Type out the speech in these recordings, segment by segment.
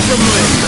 from limb!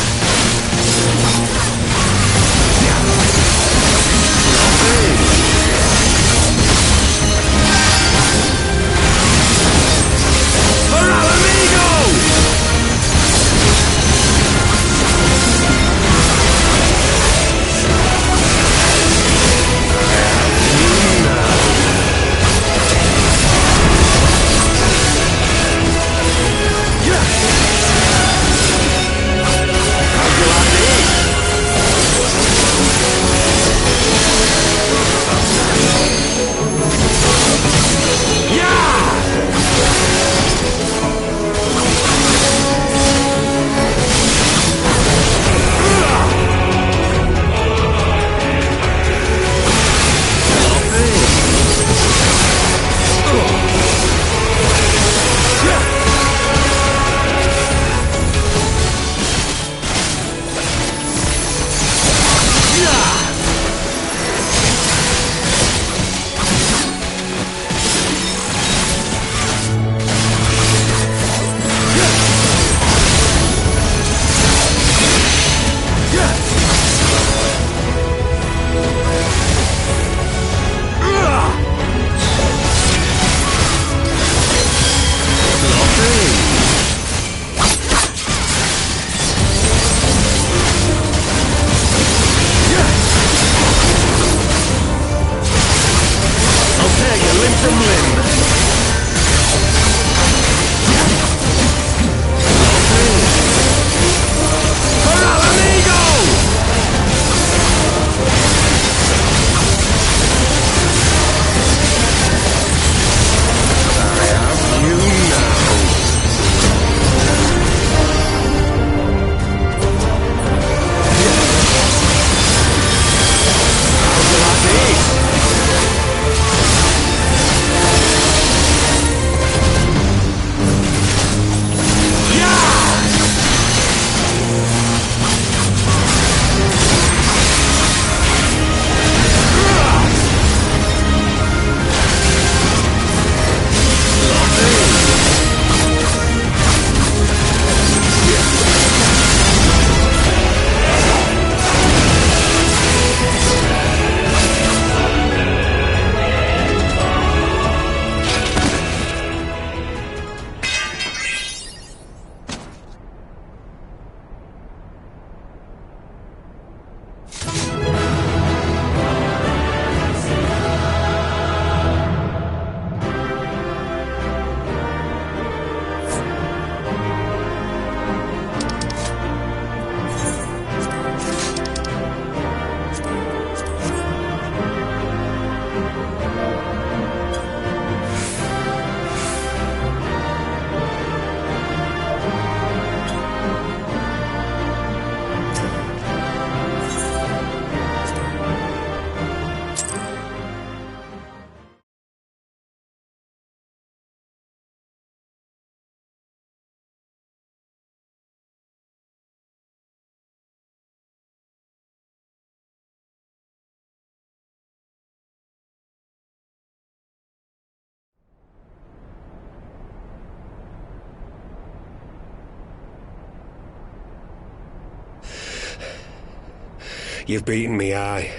You've beaten me, aye.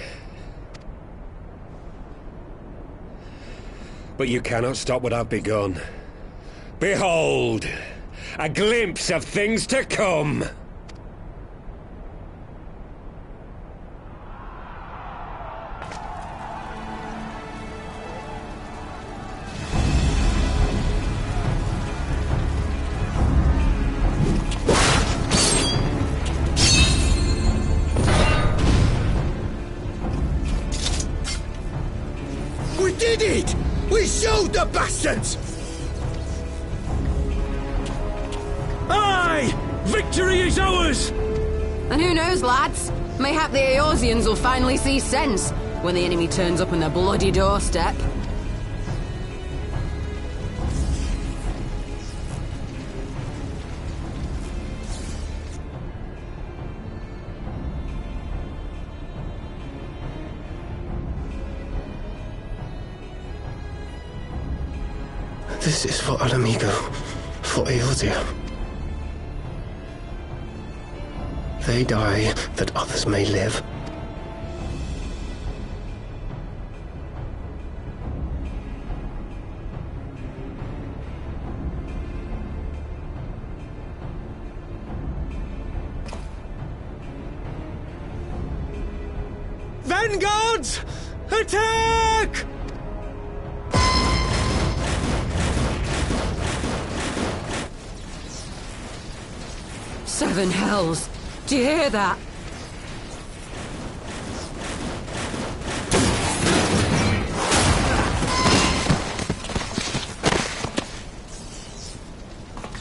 But you cannot stop what I've begun. Behold! A glimpse of things to come! We did it! We showed the bastards! Aye! Victory is ours! And who knows, lads? Mayhap the Eorzeans will finally see sense when the enemy turns up on their bloody doorstep. This is for Al Amigo, for Eorzea. they die that others may live? Vanguards! Attack! Seven hells! Do you hear that?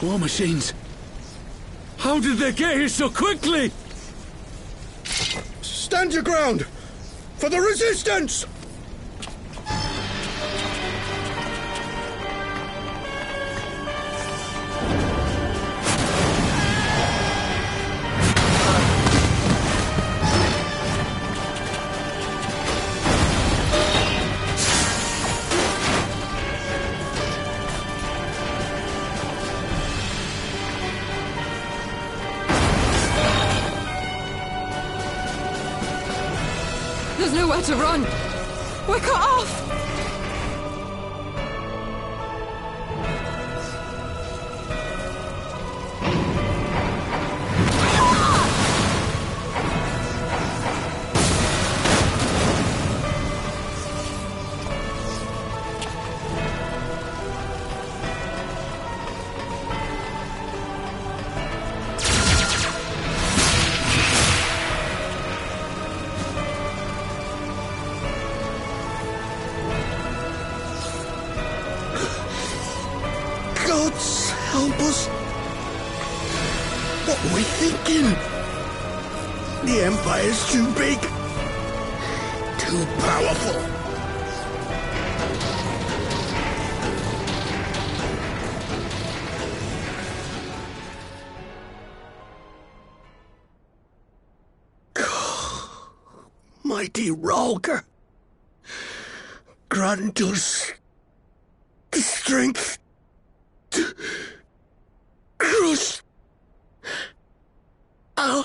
War machines! How did they get here so quickly? Stand your ground! For the resistance! There's nowhere to run! We're cut off! Gods help us! What were we thinking? The Empire's too big. Too powerful. Mighty Rolker, grant us the strength to crush our...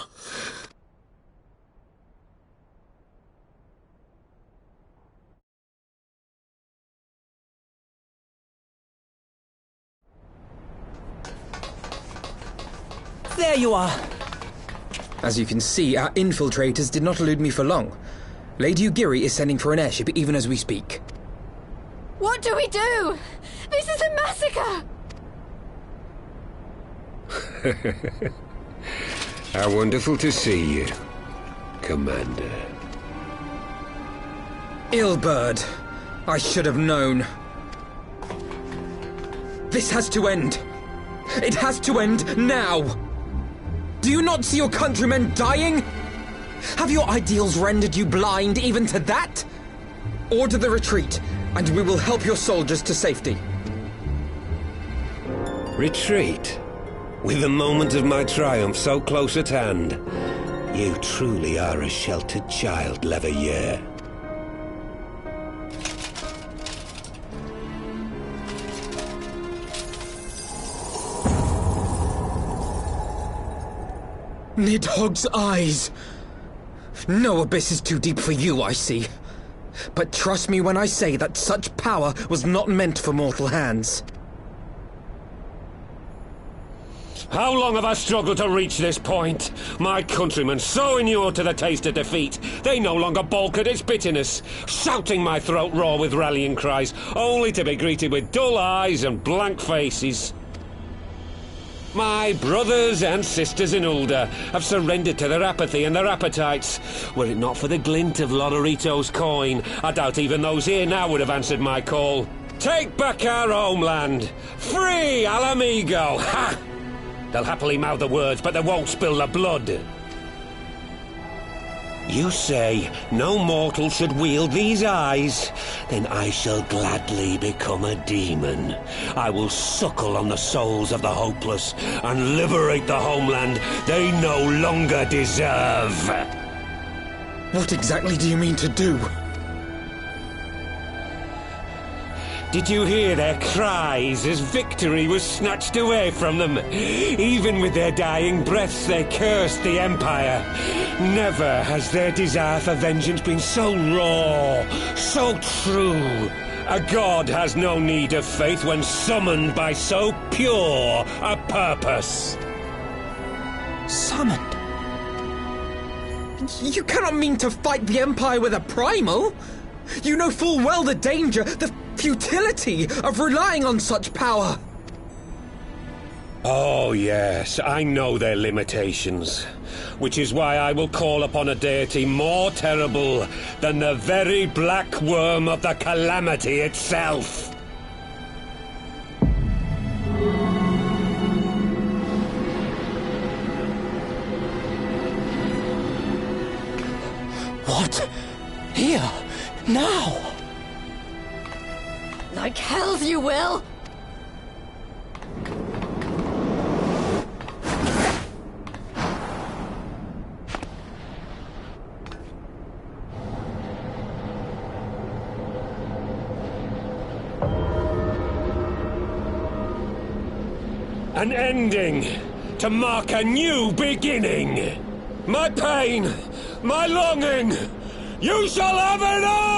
There you are! As you can see, our infiltrators did not elude me for long. Lady Ugiri is sending for an airship even as we speak. What do we do? This is a massacre! How wonderful to see you, Commander. Ill-bird. I should have known. This has to end. It has to end now. Do you not see your countrymen dying? Have your ideals rendered you blind even to that? Order the retreat, and we will help your soldiers to safety. Retreat? With the moment of my triumph so close at hand? You truly are a sheltered child, Leverrier. Nidhogg's eyes! No abyss is too deep for you, I see. But trust me when I say that such power was not meant for mortal hands. How long have I struggled to reach this point? My countrymen, so inured to the taste of defeat, they no longer balk at its bitterness, shouting my throat raw with rallying cries, only to be greeted with dull eyes and blank faces. My brothers and sisters in Ulda have surrendered to their apathy and their appetites. Were it not for the glint of Lodorito's coin, I doubt even those here now would have answered my call. Take back our homeland! Free al amigo! Ha! They'll happily mouth the words, but they won't spill the blood. You say no mortal should wield these eyes? Then I shall gladly become a demon. I will suckle on the souls of the hopeless and liberate the homeland they no longer deserve. What exactly do you mean to do? Did you hear their cries as victory was snatched away from them? Even with their dying breaths, they cursed the Empire. Never has their desire for vengeance been so raw, so true. A god has no need of faith when summoned by so pure a purpose. Summoned? You cannot mean to fight the Empire with a primal! You know full well the danger, the futility of relying on such power! Oh yes, I know their limitations. Which is why I will call upon a deity more terrible than the very black worm of the calamity itself. What? Here? Now? Like hells you will! An ending to mark a new beginning. My pain, my longing, you shall have it all!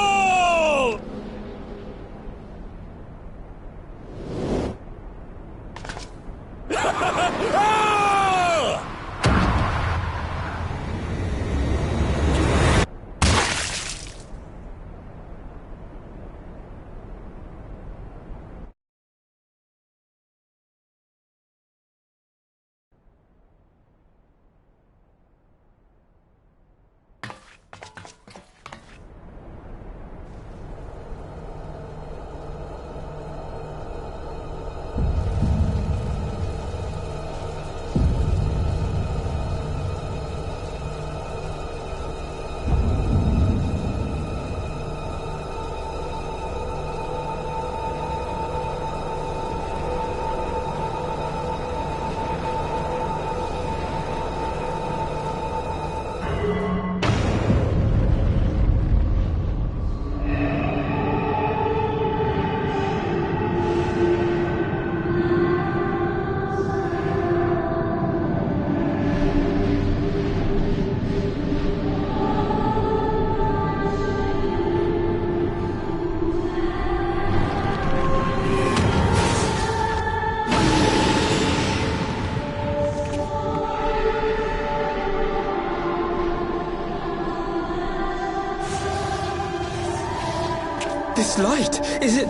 This light, is it...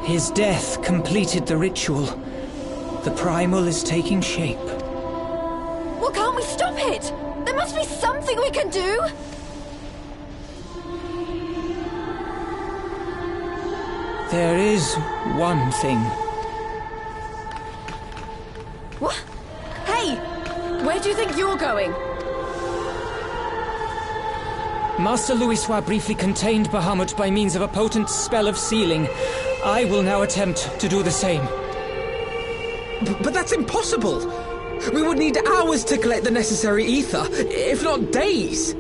His death completed the ritual. The primal is taking shape. Well, can't we stop it? There must be something we can do! There is one thing. What? Hey! Where do you think you're going? Master Louisoix briefly contained Bahamut by means of a potent spell of sealing. I will now attempt to do the same. But that's impossible! We would need hours to collect the necessary ether, if not days!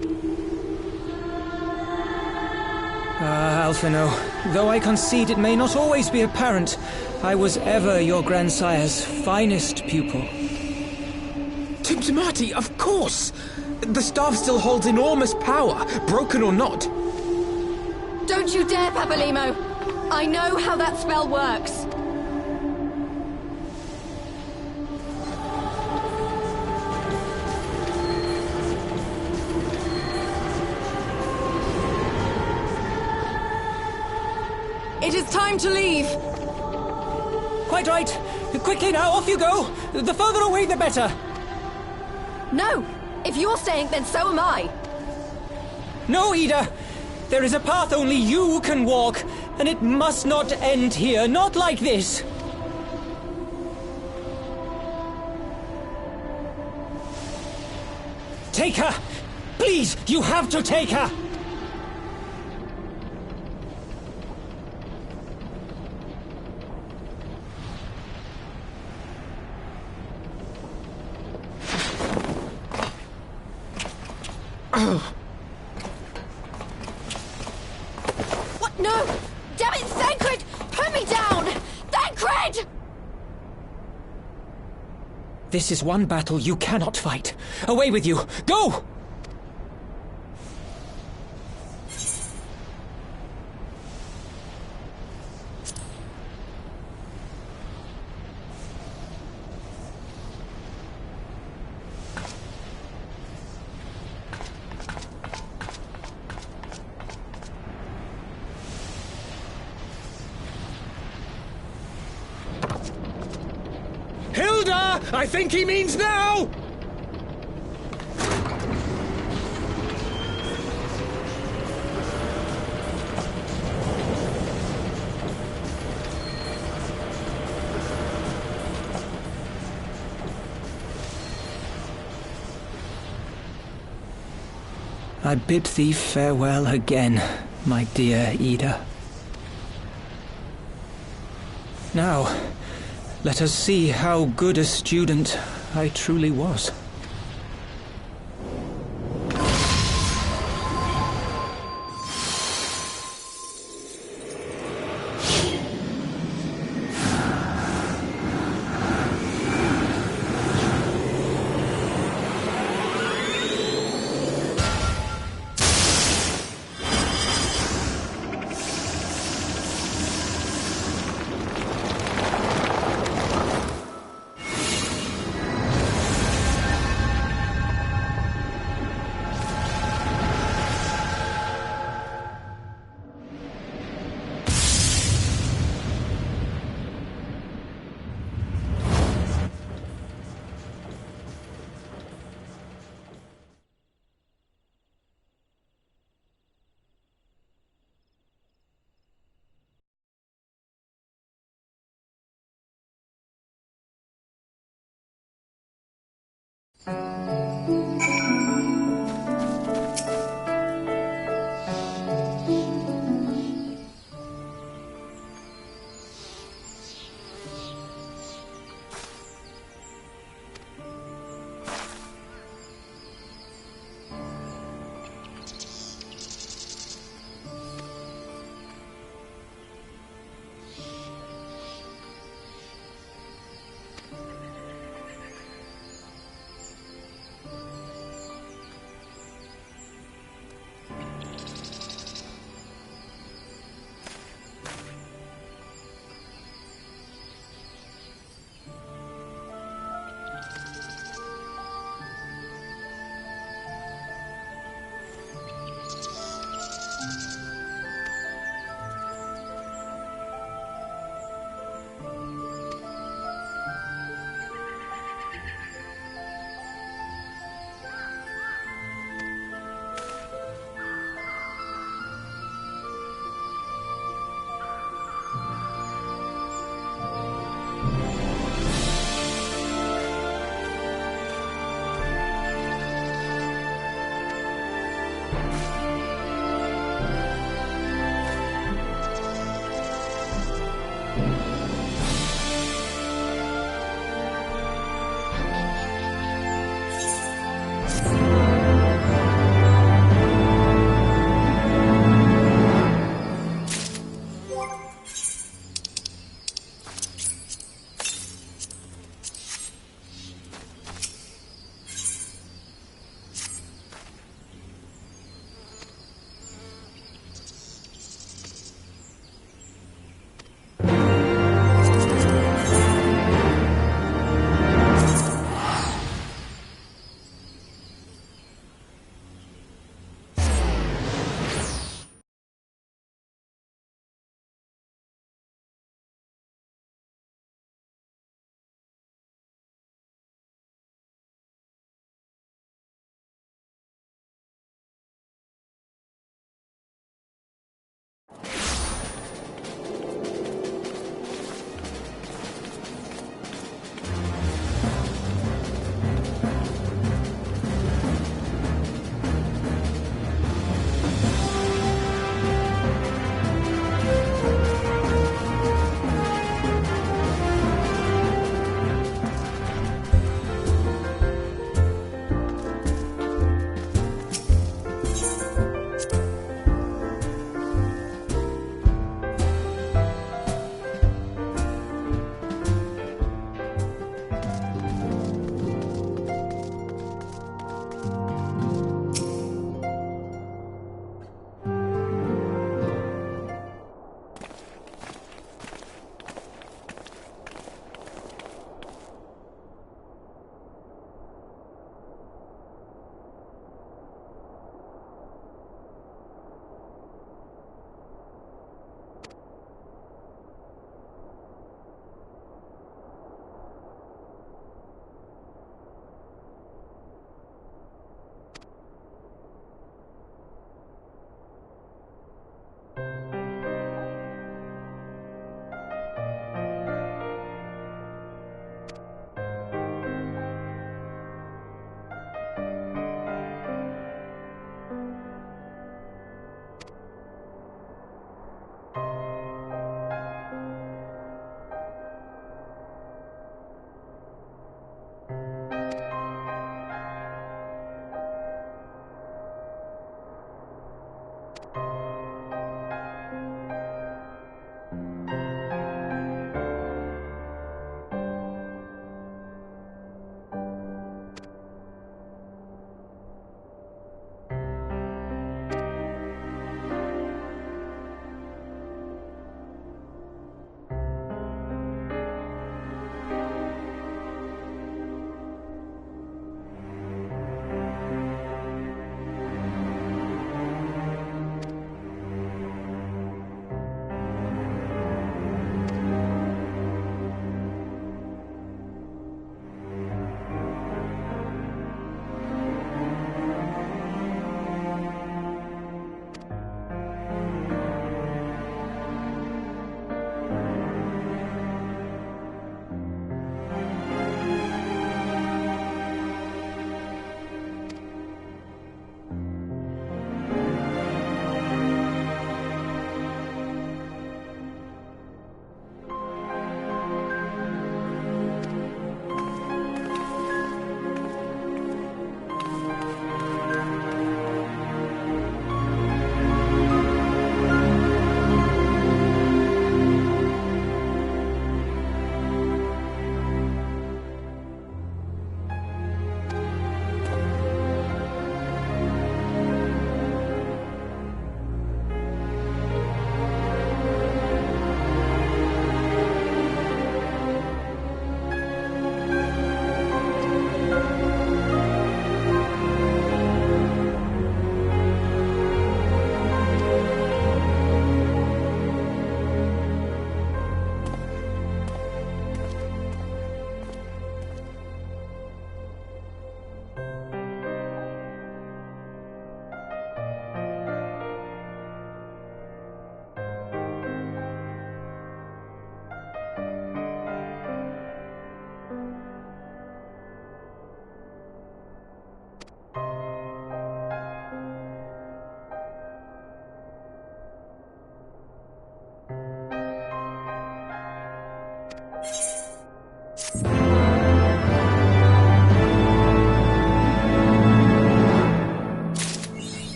Alphino, though I concede it may not always be apparent, I was ever your grandsire's finest pupil. Timtimati, of course! The staff still holds enormous power, broken or not. Don't you dare, Papalimo! I know how that spell works. It is time to leave. Quite right. Quickly now, off you go. The further away, the better. No! If you're staying, then so am I. No, Ida. There is a path only you can walk, and it must not end here, not like this. Take her! Please, you have to take her! No! Damn it, Thancred! Put me down! Thancred! This is one battle you cannot fight. Away with you! Go! Hilda! I think he means now! I bid thee farewell again, my dear Ida. Now, let us see how good a student I truly was.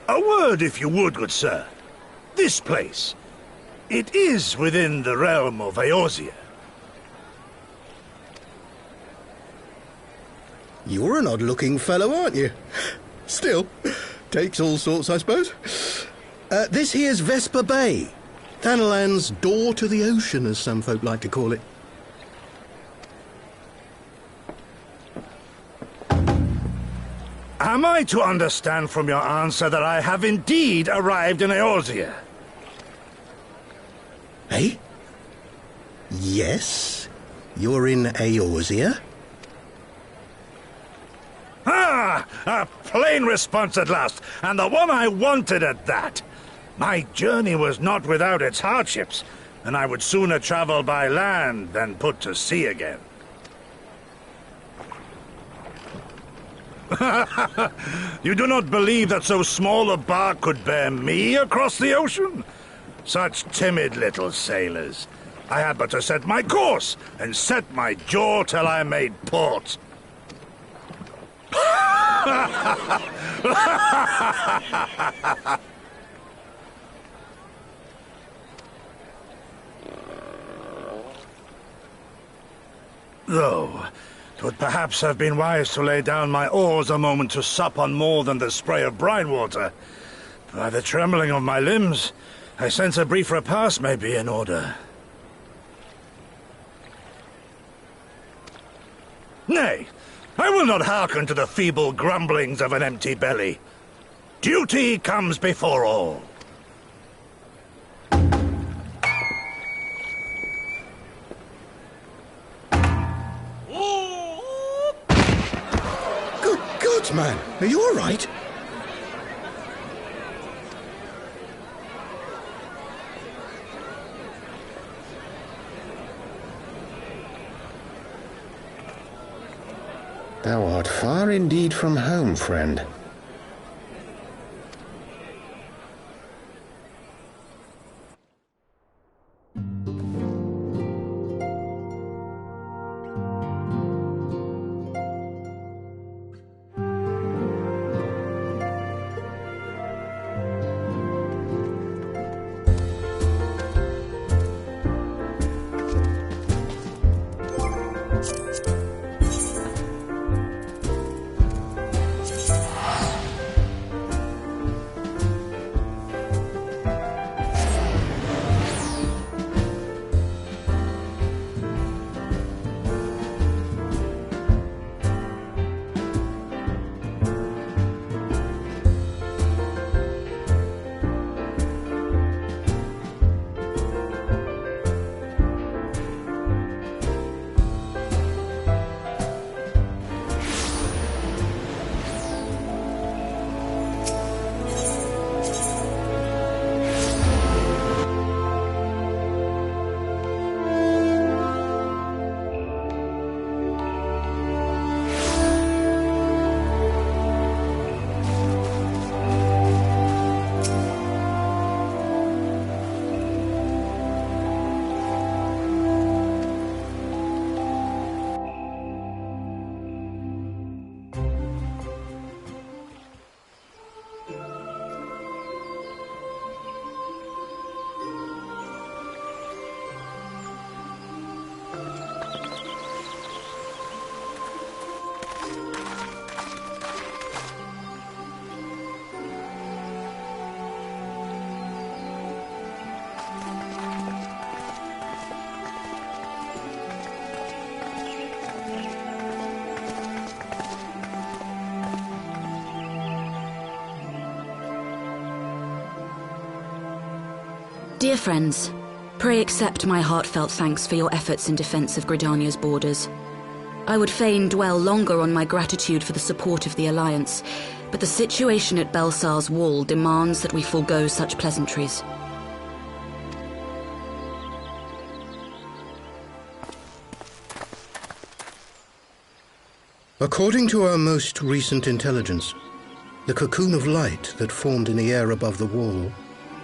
A word, if you would, good sir. This place, it is within the realm of Eorzea. You're an odd-looking fellow, aren't you? Still, takes all sorts, I suppose. This here's Vesper Bay. Thanalan's door to the ocean, as some folk like to call it. Am I to understand from your answer that I have indeed arrived in Eorzea? Eh? Yes, you're in Eorzea. Ah! A plain response at last, and the one I wanted at that. My journey was not without its hardships, and I would sooner travel by land than put to sea again. You do not believe that so small a bark could bear me across the ocean? Such timid little sailors. I had but to set my course and set my jaw till I made port. Though, 'twould perhaps have been wise to lay down my oars a moment to sup on more than the spray of brine water. By the trembling of my limbs, I sense a brief repast may be in order. Nay, I will not hearken to the feeble grumblings of an empty belly. Duty comes before all. Good God, man! Are you all right? Thou art far indeed from home, friend. Dear friends, pray accept my heartfelt thanks for your efforts in defense of Gridania's borders. I would fain dwell longer on my gratitude for the support of the Alliance, but the situation at Belsar's wall demands that we forego such pleasantries. According to our most recent intelligence, the cocoon of light that formed in the air above the wall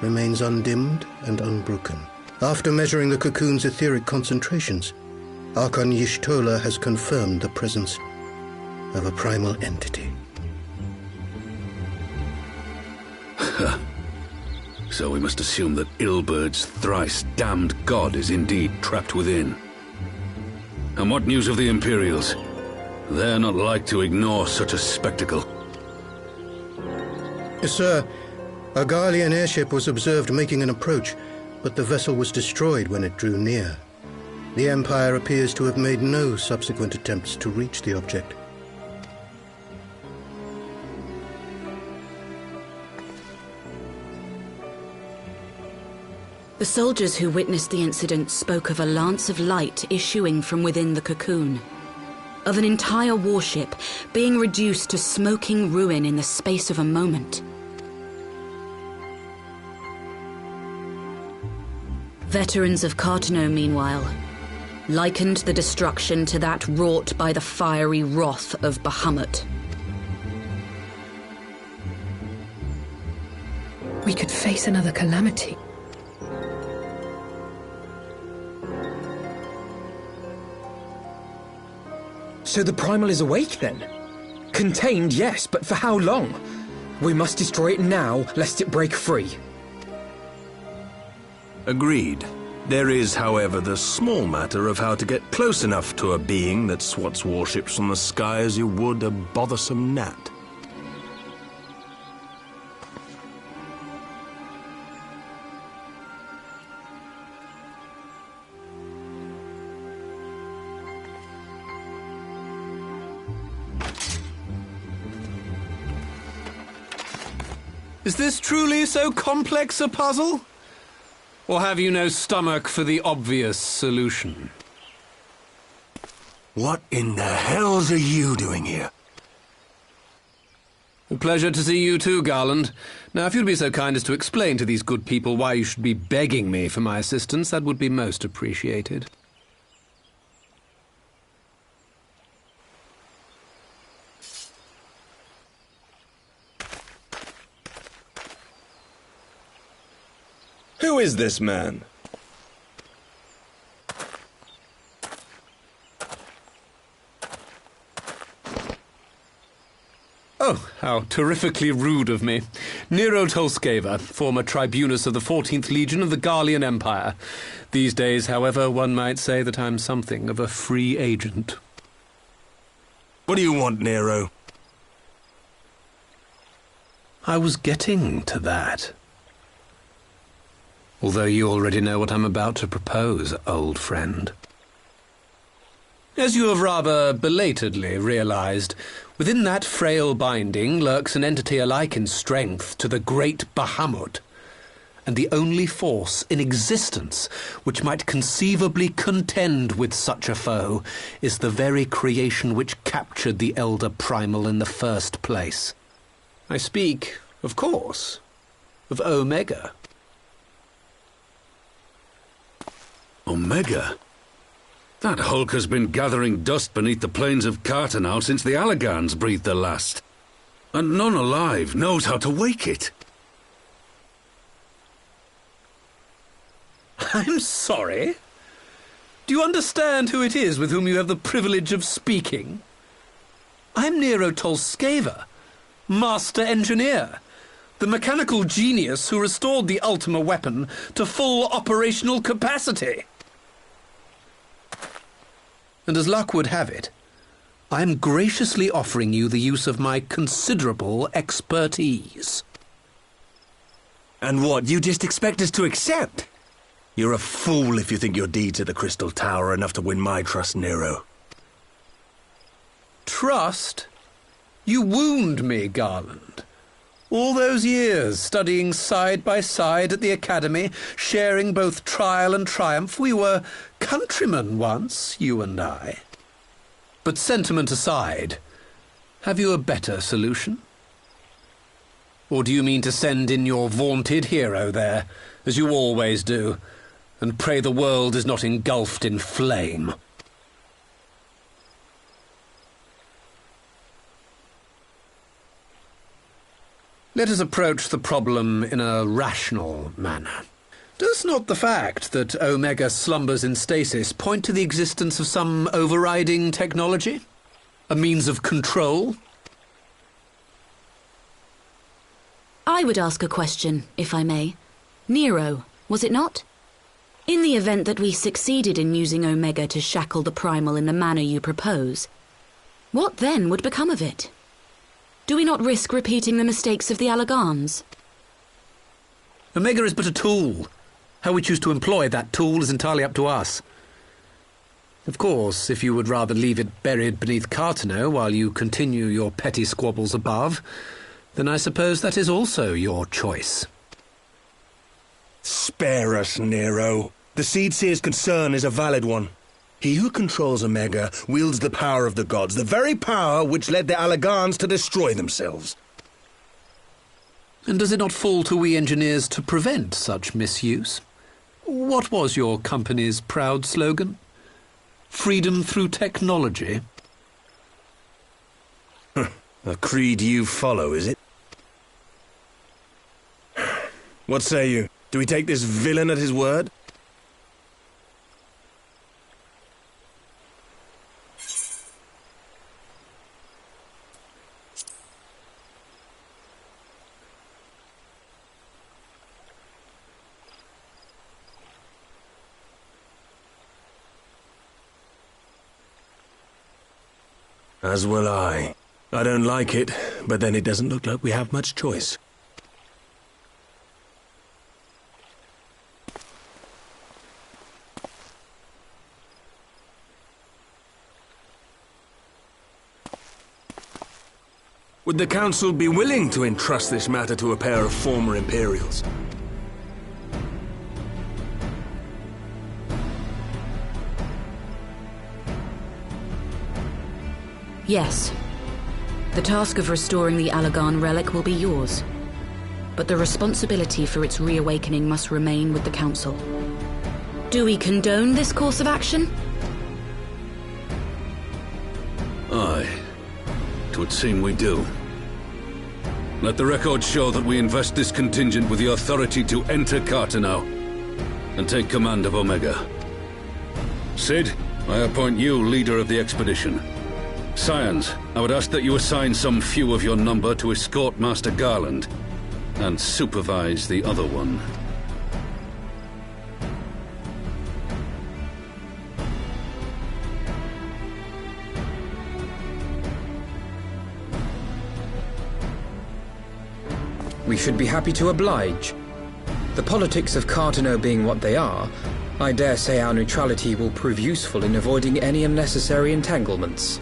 remains undimmed and unbroken. After measuring the cocoon's etheric concentrations, Archon Y'shtola has confirmed the presence of a primal entity. So we must assume that Ilbert's thrice-damned god is indeed trapped within. And what news of the Imperials? They're not like to ignore such a spectacle. Sir, a Garlean airship was observed making an approach, but the vessel was destroyed when it drew near. The Empire appears to have made no subsequent attempts to reach the object. The soldiers who witnessed the incident spoke of a lance of light issuing from within the cocoon, of an entire warship being reduced to smoking ruin in the space of a moment. Veterans of Cartano, meanwhile, likened the destruction to that wrought by the fiery wrath of Bahamut. We could face another calamity. So the Primal is awake, then? Contained, yes, but for how long? We must destroy it now, lest it break free. Agreed. There is, however, the small matter of how to get close enough to a being that swats warships from the sky as you would a bothersome gnat. Is this truly so complex a puzzle? Or have you no stomach for the obvious solution? What in the hells are you doing here? A pleasure to see you too, Garland. Now, if you'd be so kind as to explain to these good people why you should be begging me for my assistance, that would be most appreciated. Who is this man? Oh, how terrifically rude of me. Nero Tolskeva, former tribunus of the 14th Legion of the Garlean Empire. These days, however, one might say that I'm something of a free agent. What do you want, Nero? I was getting to that. Although you already know what I'm about to propose, old friend. As you have rather belatedly realized, within that frail binding lurks an entity alike in strength to the great Bahamut, and the only force in existence which might conceivably contend with such a foe is the very creation which captured the Elder Primal in the first place. I speak, of course, of Omega. Omega? That hulk has been gathering dust beneath the plains of Cartano since the Allagans breathed their last. And none alive knows how to wake it. I'm sorry? Do you understand who it is with whom you have the privilege of speaking? I'm Nero Tolskeva, Master Engineer, the mechanical genius who restored the Ultima weapon to full operational capacity. And as luck would have it, I am graciously offering you the use of my considerable expertise. And what, you just expect us to accept? You're a fool if you think your deeds at the Crystal Tower are enough to win my trust, Nero. Trust? You wound me, Garland. All those years, studying side by side at the Academy, sharing both trial and triumph, we were countrymen once, you and I. But sentiment aside, have you a better solution? Or do you mean to send in your vaunted hero there, as you always do, and pray the world is not engulfed in flame? Let us approach the problem in a rational manner. Does not the fact that Omega slumbers in stasis point to the existence of some overriding technology? A means of control? I would ask a question, if I may. Nero, was it not? In the event that we succeeded in using Omega to shackle the Primal in the manner you propose, what then would become of it? Do we not risk repeating the mistakes of the Allegans? Omega is but a tool. How we choose to employ that tool is entirely up to us. Of course, if you would rather leave it buried beneath Cartano while you continue your petty squabbles above, then I suppose that is also your choice. Spare us, Nero. The Seedseer's concern is a valid one. He who controls Omega wields the power of the gods, the very power which led the Allegans to destroy themselves. And does it not fall to we engineers to prevent such misuse? What was your company's proud slogan? Freedom through technology? A creed you follow, is it? What say you? Do we take this villain at his word? As will I. I don't like it, but then it doesn't look like we have much choice. Would the Council be willing to entrust this matter to a pair of former Imperials? Yes. The task of restoring the Allegan relic will be yours. But the responsibility for its reawakening must remain with the Council. Do we condone this course of action? Aye. It would seem we do. Let the record show that we invest this contingent with the authority to enter Cartano and take command of Omega. Sid, I appoint you leader of the expedition. Scions, I would ask that you assign some few of your number to escort Master Garland and supervise the other one. We should be happy to oblige. The politics of Cartano being what they are, I dare say our neutrality will prove useful in avoiding any unnecessary entanglements.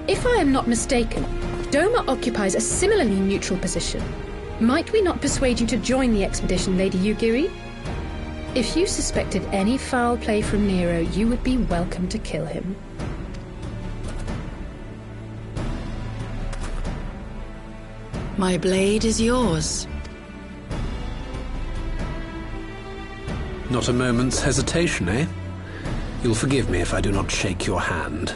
If I am not mistaken, Doma occupies a similarly neutral position. Might we not persuade you to join the expedition, Lady Yugiri? If you suspected any foul play from Nero, you would be welcome to kill him. My blade is yours. Not a moment's hesitation, eh? You'll forgive me if I do not shake your hand.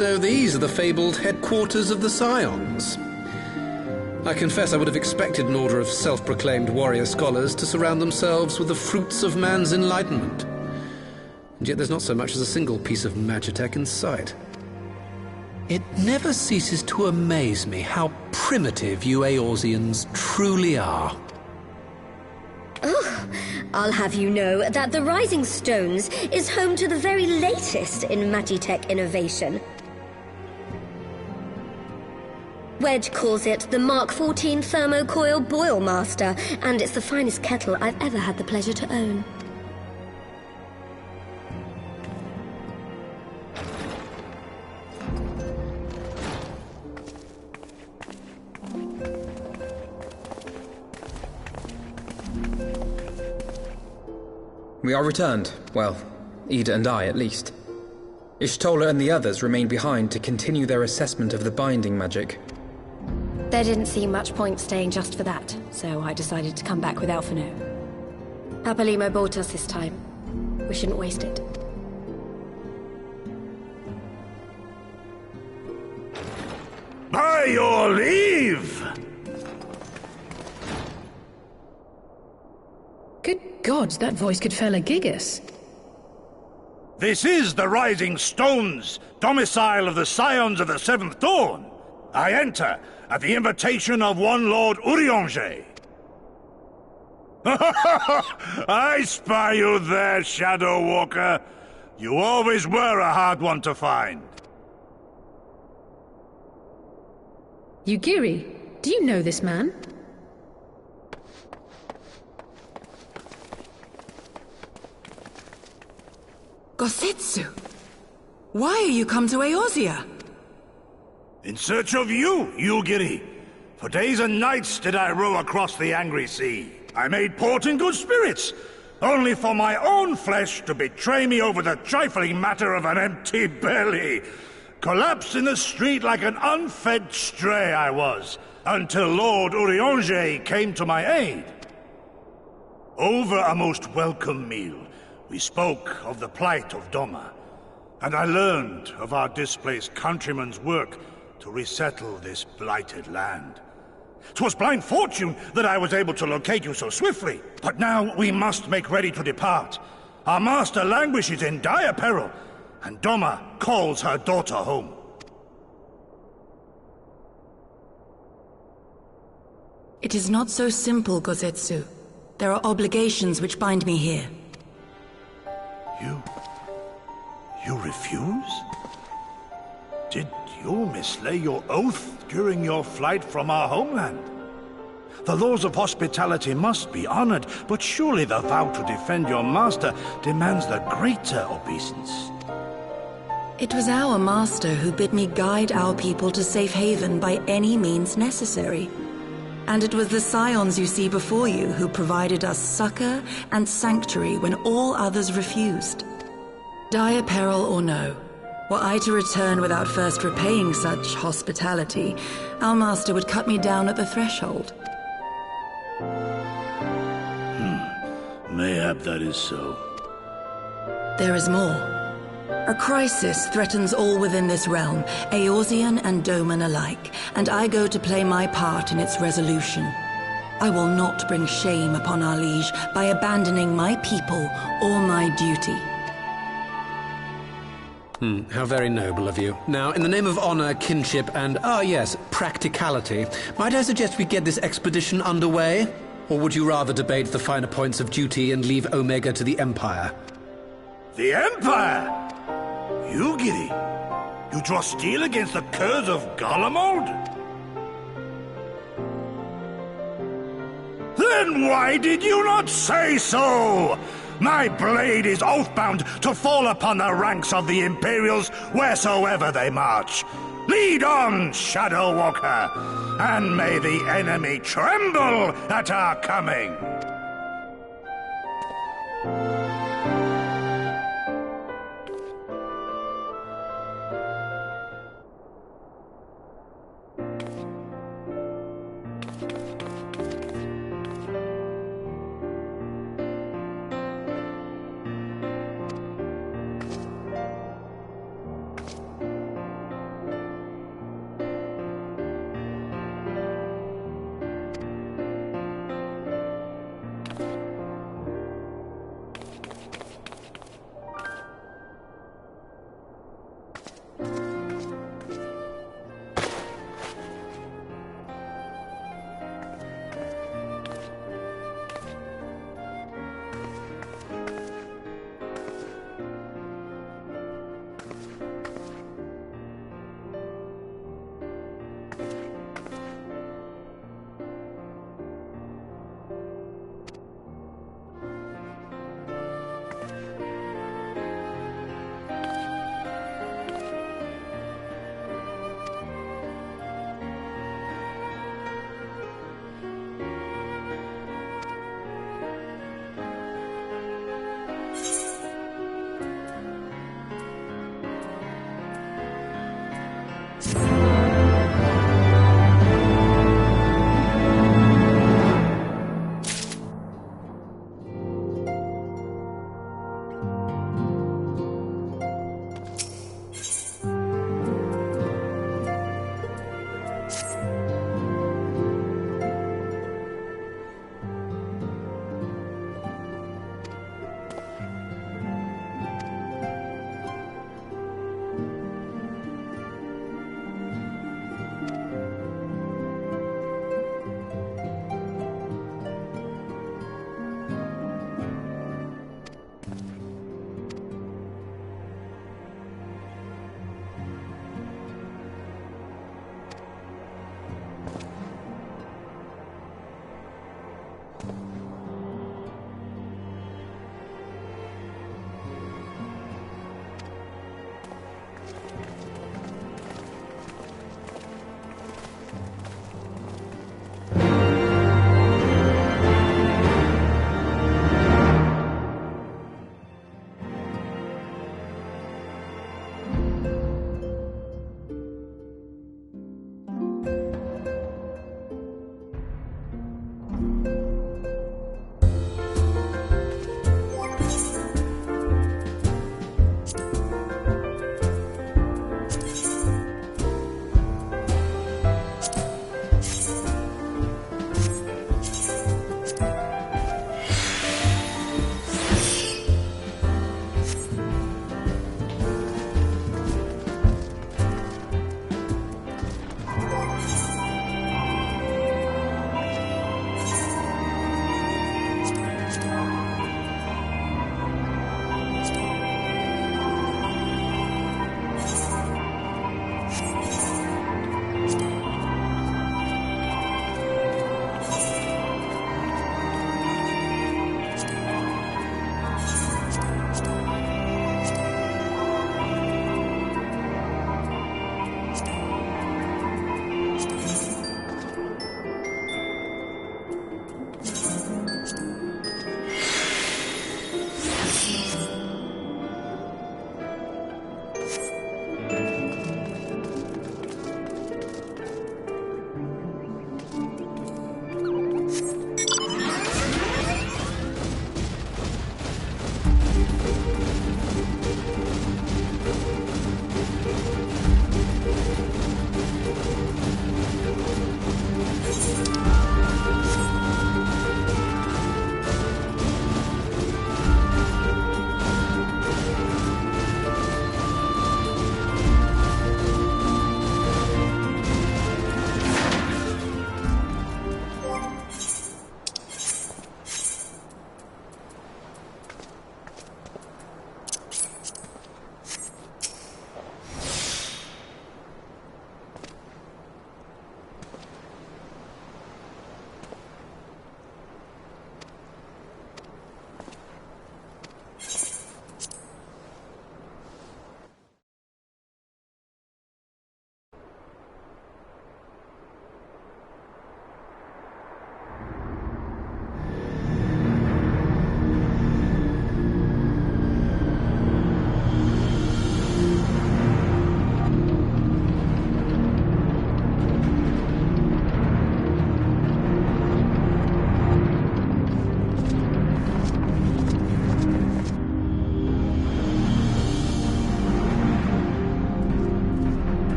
So these are the fabled headquarters of the Scions. I confess I would have expected an order of self-proclaimed warrior scholars to surround themselves with the fruits of man's enlightenment. And yet there's not so much as a single piece of magitech in sight. It never ceases to amaze me how primitive you Eorzeans truly are. Oh, I'll have you know that the Rising Stones is home to the very latest in magitech innovation. Wedge calls it the Mark 14 Thermocoil Boil Master, and it's the finest kettle I've ever had the pleasure to own. We are returned. Well, Ida and I, at least. Ishtola and the others remain behind to continue their assessment of the binding magic. There didn't seem much point staying just for that, so I decided to come back with Alphino. Papalimo bought us this time. We shouldn't waste it. By your leave! Good gods, that voice could fell a gigas. This is the Rising Stones, domicile of the Scions of the Seventh Dawn. I enter at the invitation of one Lord Urianger. I spy you there, Shadow Walker. You always were a hard one to find. Yugiri, do you know this man? Gosetsu, why are you come to Eorzea? In search of you, Yugiri. For days and nights did I row across the angry sea. I made port in good spirits, only for my own flesh to betray me over the trifling matter of an empty belly. Collapsed in the street like an unfed stray I was, until Lord Urianger came to my aid. Over a most welcome meal, we spoke of the plight of Doma, and I learned of our displaced countrymen's work to resettle this blighted land. 'Twas blind fortune that I was able to locate you so swiftly, but now we must make ready to depart. Our master languishes in dire peril, and Doma calls her daughter home. It is not so simple, Gosetsu. There are obligations which bind me here. You refuse? Did you mislay your oath during your flight from our homeland? The laws of hospitality must be honored, but surely the vow to defend your master demands the greater obeisance. It was our master who bid me guide our people to safe haven by any means necessary. And it was the Scions you see before you who provided us succor and sanctuary when all others refused. Dire peril or no, were I to return without first repaying such hospitality, our master would cut me down at the threshold. Mayhap that is so. There is more. A crisis threatens all within this realm, Eorzean and Doman alike, and I go to play my part in its resolution. I will not bring shame upon our liege by abandoning my people or my duty. How very noble of you. Now, in the name of honor, kinship, and, yes, practicality, might I suggest we get this expedition underway? Or would you rather debate the finer points of duty and leave Omega to the Empire? The Empire? Yugiri, you draw steel against the curs of Garlemald? Then why did you not say so? My blade is oath-bound to fall upon the ranks of the Imperials wheresoever they march. Lead on, Shadow Walker, and may the enemy tremble at our coming.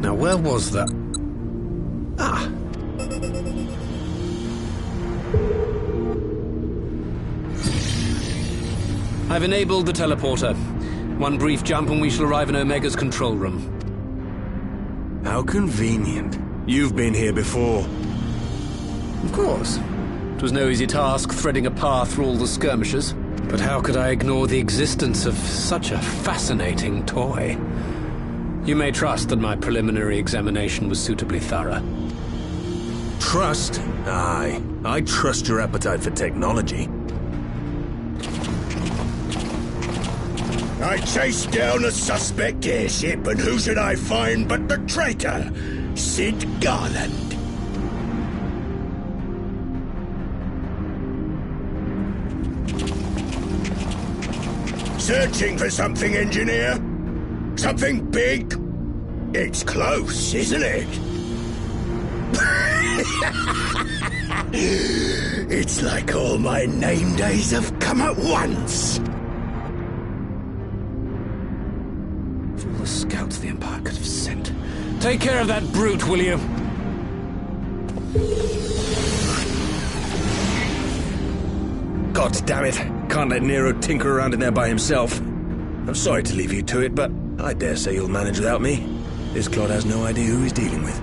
Now, where was that? Ah. I've enabled the teleporter. One brief jump and we shall arrive in Omega's control room. How convenient. You've been here before. Of course. It was no easy task threading a path through all the skirmishes. But how could I ignore the existence of such a fascinating toy? You may trust that my preliminary examination was suitably thorough. Trust? Aye. I trust your appetite for technology. I chased down a suspect airship, and who should I find but the traitor, Sid Garland. Searching for something, engineer? Something big? It's close, isn't it? It's like all my name days have come at once. Of all the scouts the Empire could have sent. Take care of that brute, will you? God damn it. Can't let Nero tinker around in there by himself. I'm sorry to leave you to it, but I dare say you'll manage without me. This clod has no idea who he's dealing with.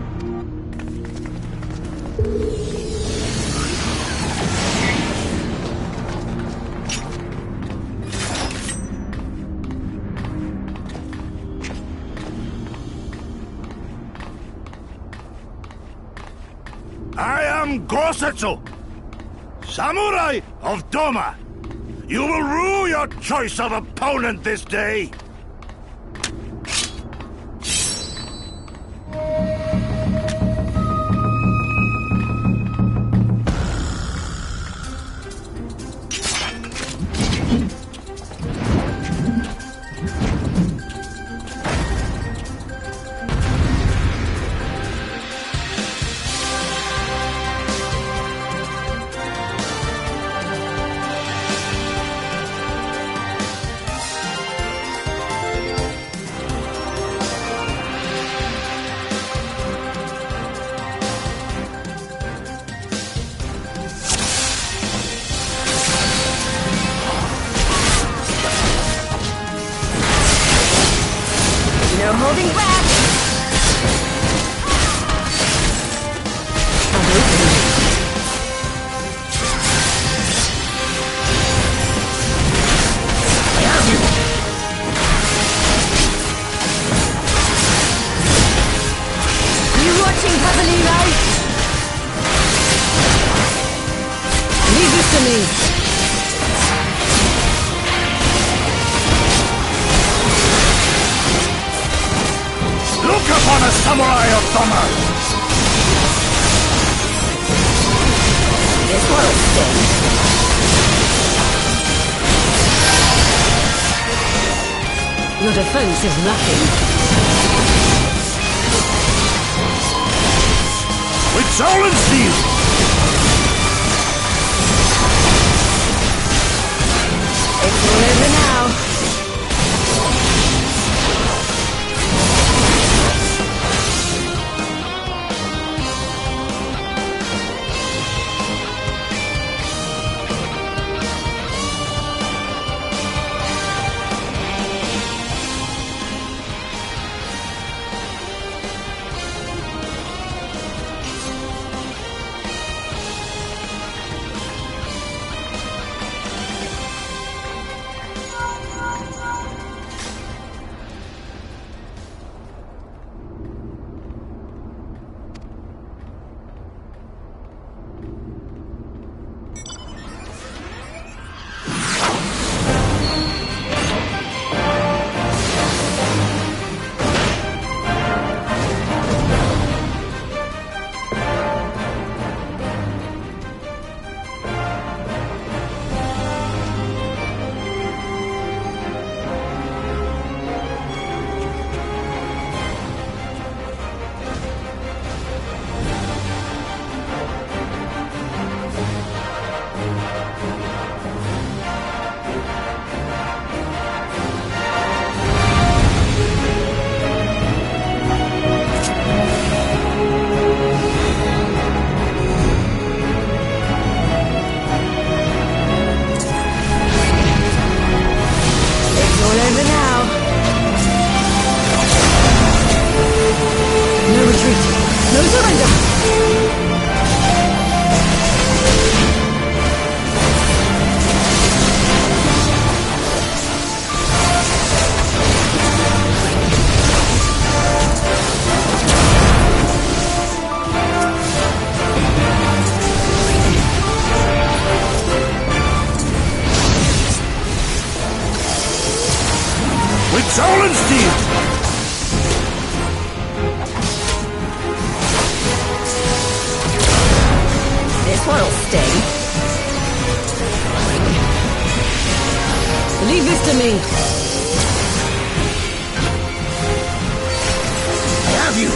I am Gosetsu, Samurai of Doma. You will rue your choice of opponent this day. No holding back! I have you! You watching, Pasolino? Leave this to me. Look upon a samurai of Doma! This one'll sting. Your defense is lacking. With soul and steel! It's all over now. Soul and steel! This one'll sting. Leave this to me. I have you!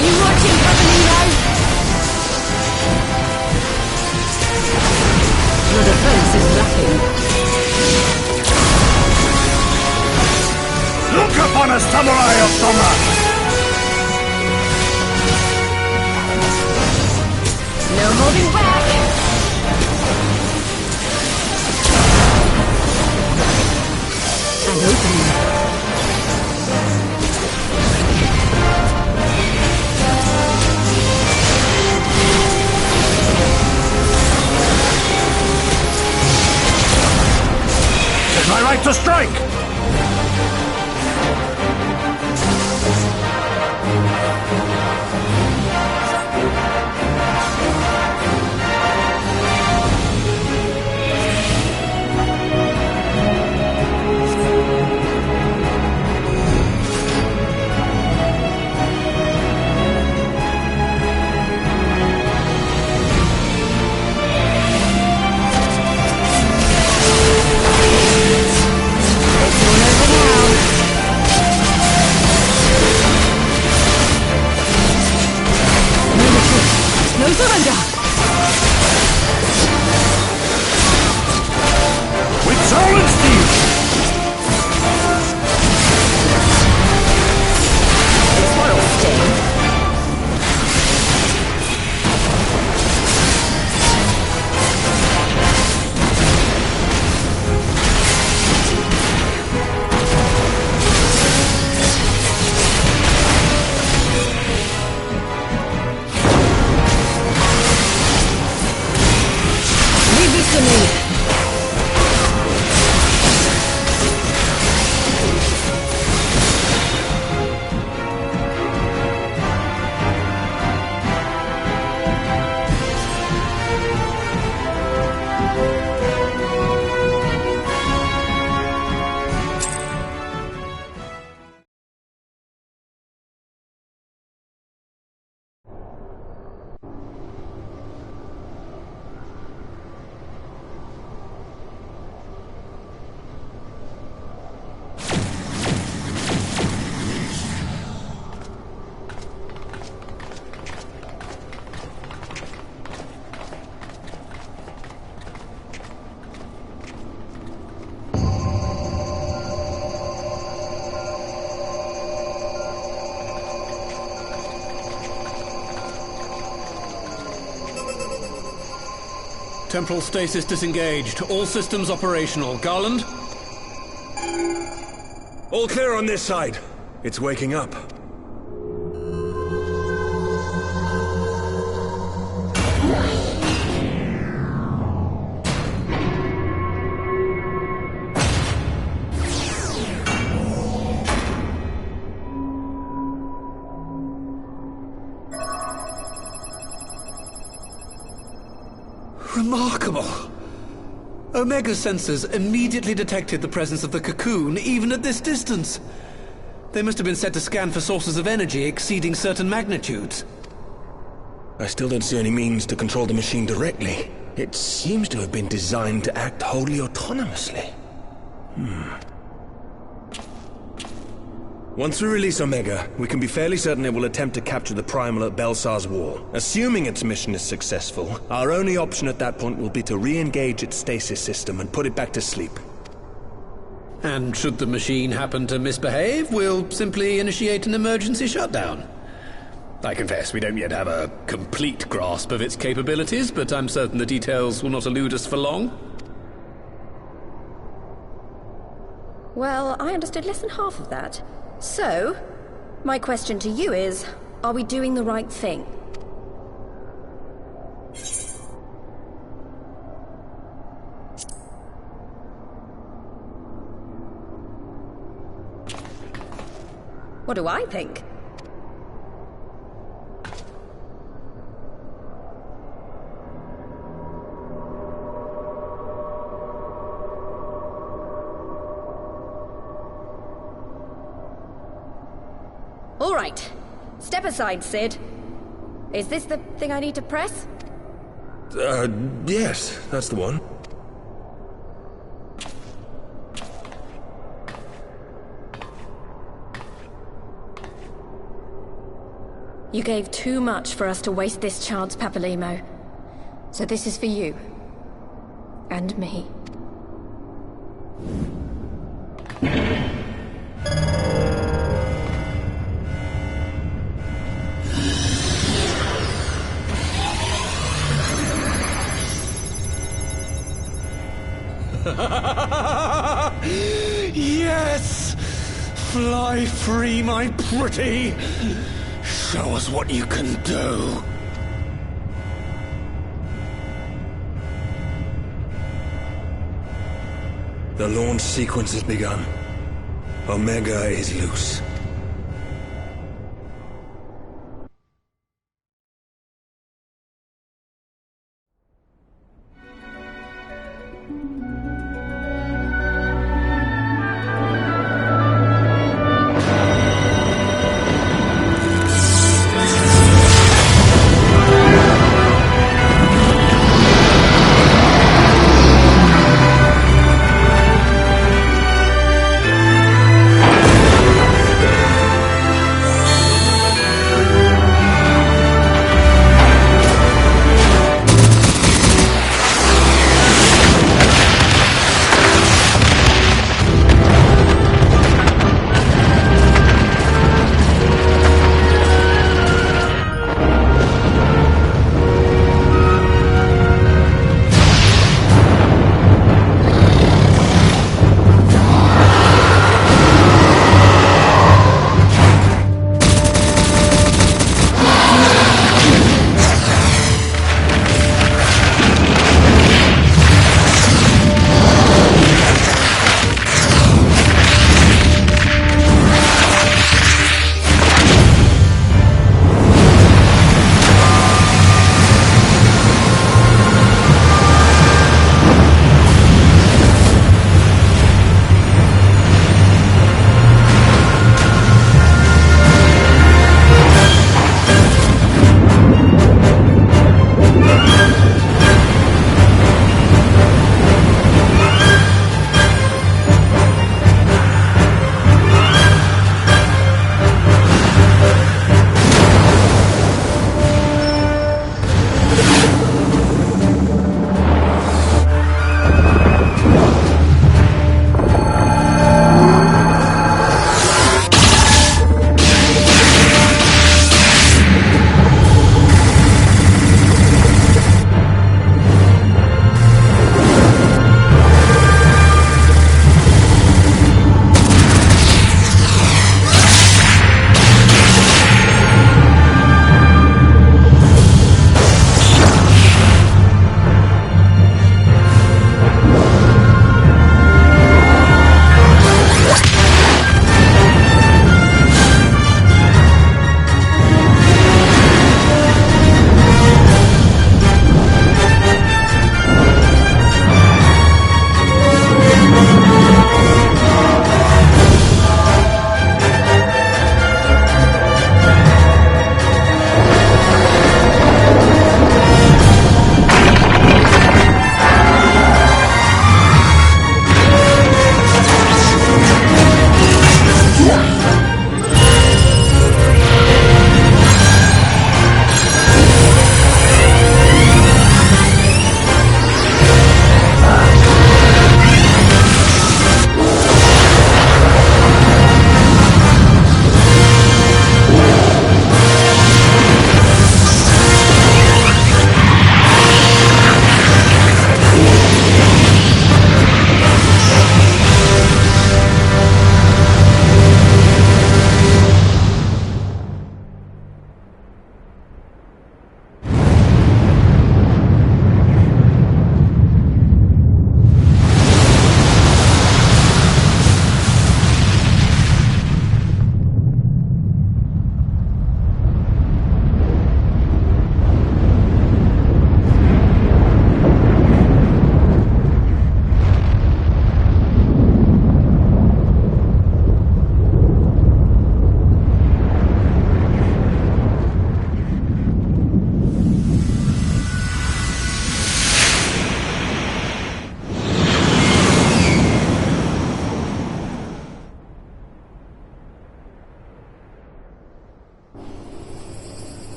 You watching, Pasolino? Your defense is lacking. Look upon a samurai of Doma! No holding back! And opening. It's my right to strike! Temporal stasis disengaged. All systems operational. Garland? All clear on this side. It's waking up. Remarkable. Omega sensors immediately detected the presence of the cocoon, even at this distance. They must have been set to scan for sources of energy exceeding certain magnitudes. I still don't see any means to control the machine directly. It seems to have been designed to act wholly autonomously. Once we release Omega, we can be fairly certain it will attempt to capture the Primal at Belsar's Wall. Assuming its mission is successful, our only option at that point will be to re-engage its stasis system and put it back to sleep. And should the machine happen to misbehave, we'll simply initiate an emergency shutdown. I confess we don't yet have a complete grasp of its capabilities, but I'm certain the details will not elude us for long. Well, I understood less than half of that. So, my question to you is, are we doing the right thing? What do I think? All right. Step aside, Sid. Is this the thing I need to press? Yes, that's the one. You gave too much for us to waste this chance, Papalimo. So this is for you. And me. Yes! Fly free, my pretty! Show us what you can do! The launch sequence has begun. Omega is loose.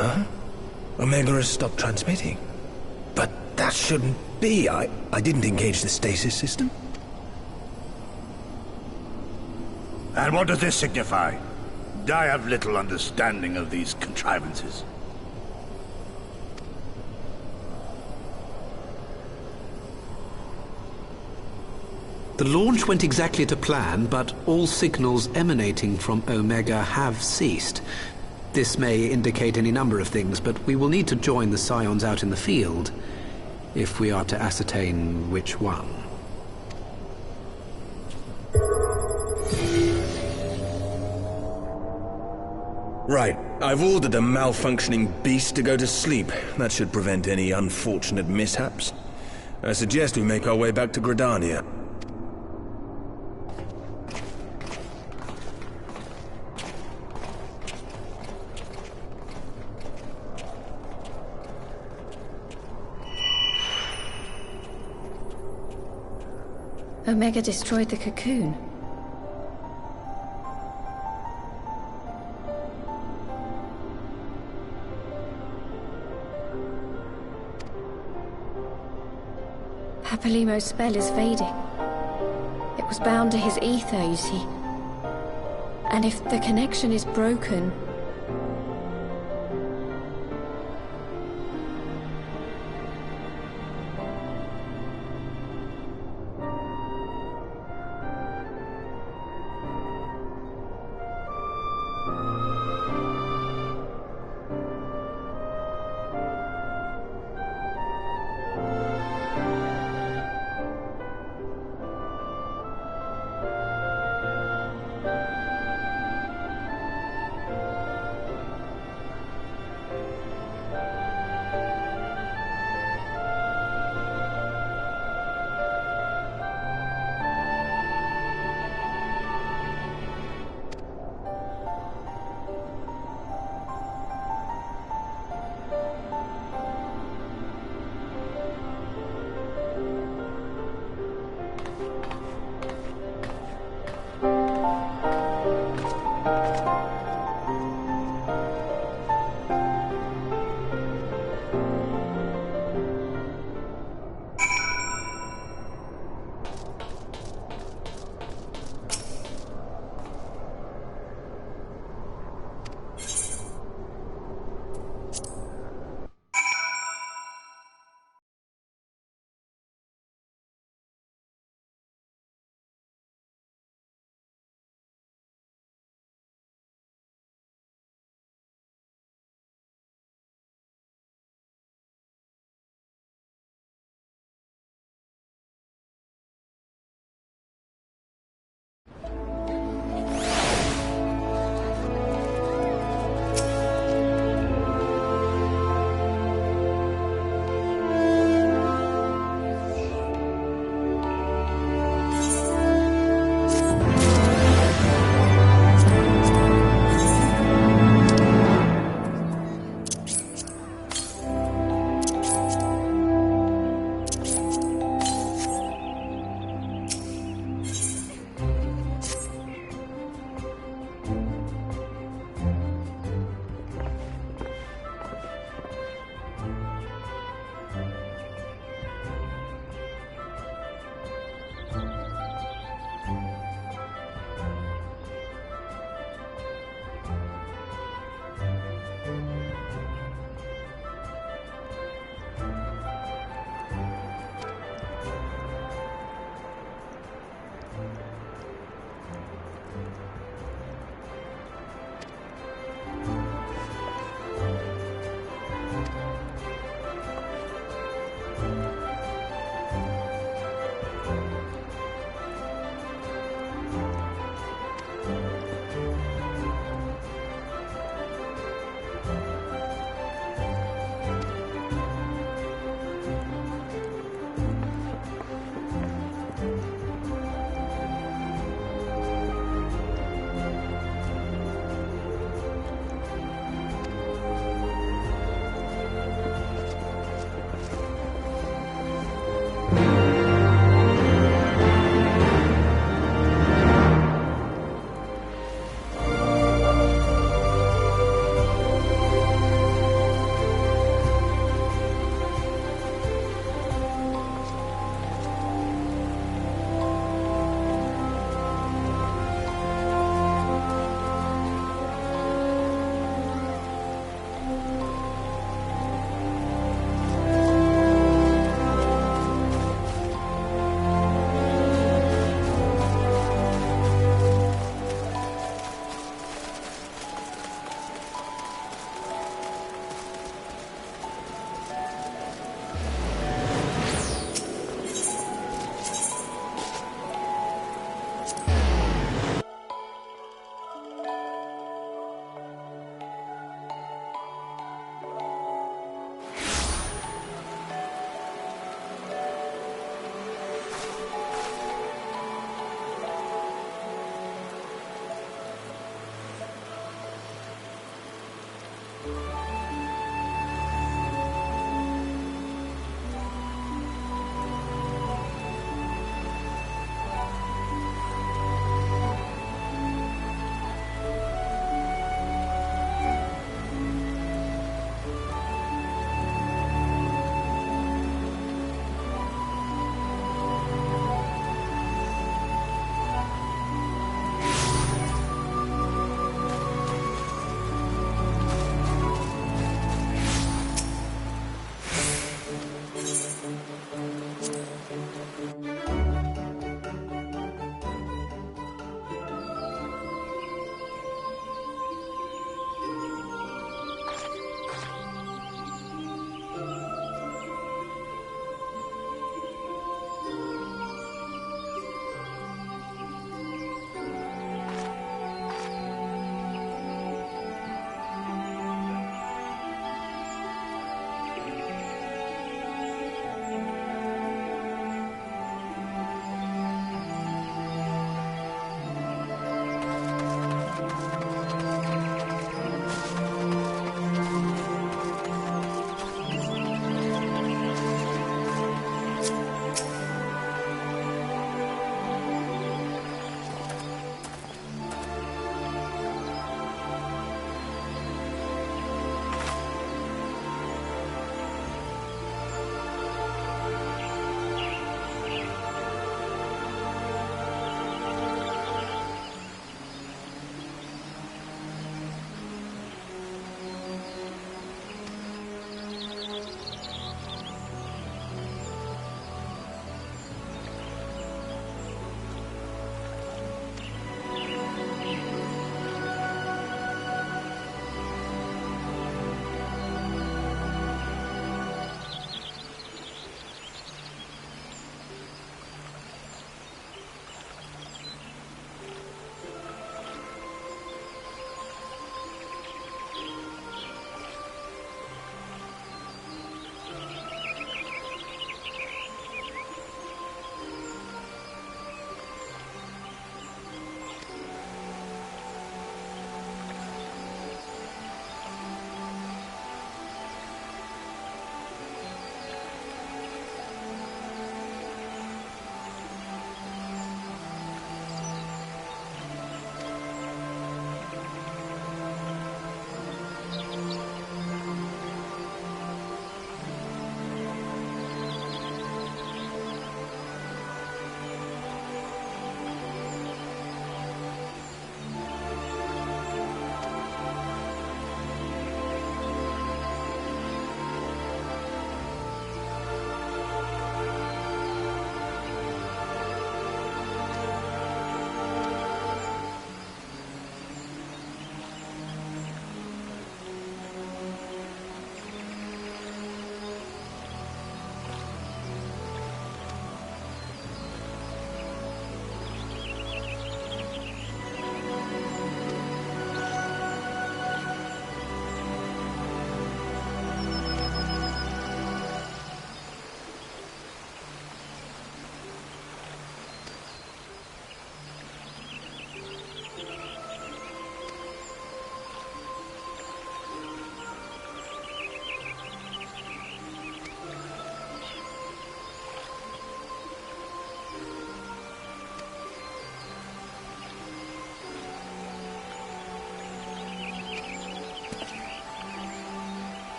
Huh? Omega has stopped transmitting. But that shouldn't be. I didn't engage the stasis system. And what does this signify? I have little understanding of these contrivances. The launch went exactly to plan, but all signals emanating from Omega have ceased. This may indicate any number of things, but we will need to join the Scions out in the field if we are to ascertain which one. Right. I've ordered a malfunctioning beast to go to sleep. That should prevent any unfortunate mishaps. I suggest we make our way back to Gridania. Omega destroyed the cocoon. Papalymo's spell is fading. It was bound to his ether, you see. And if the connection is broken...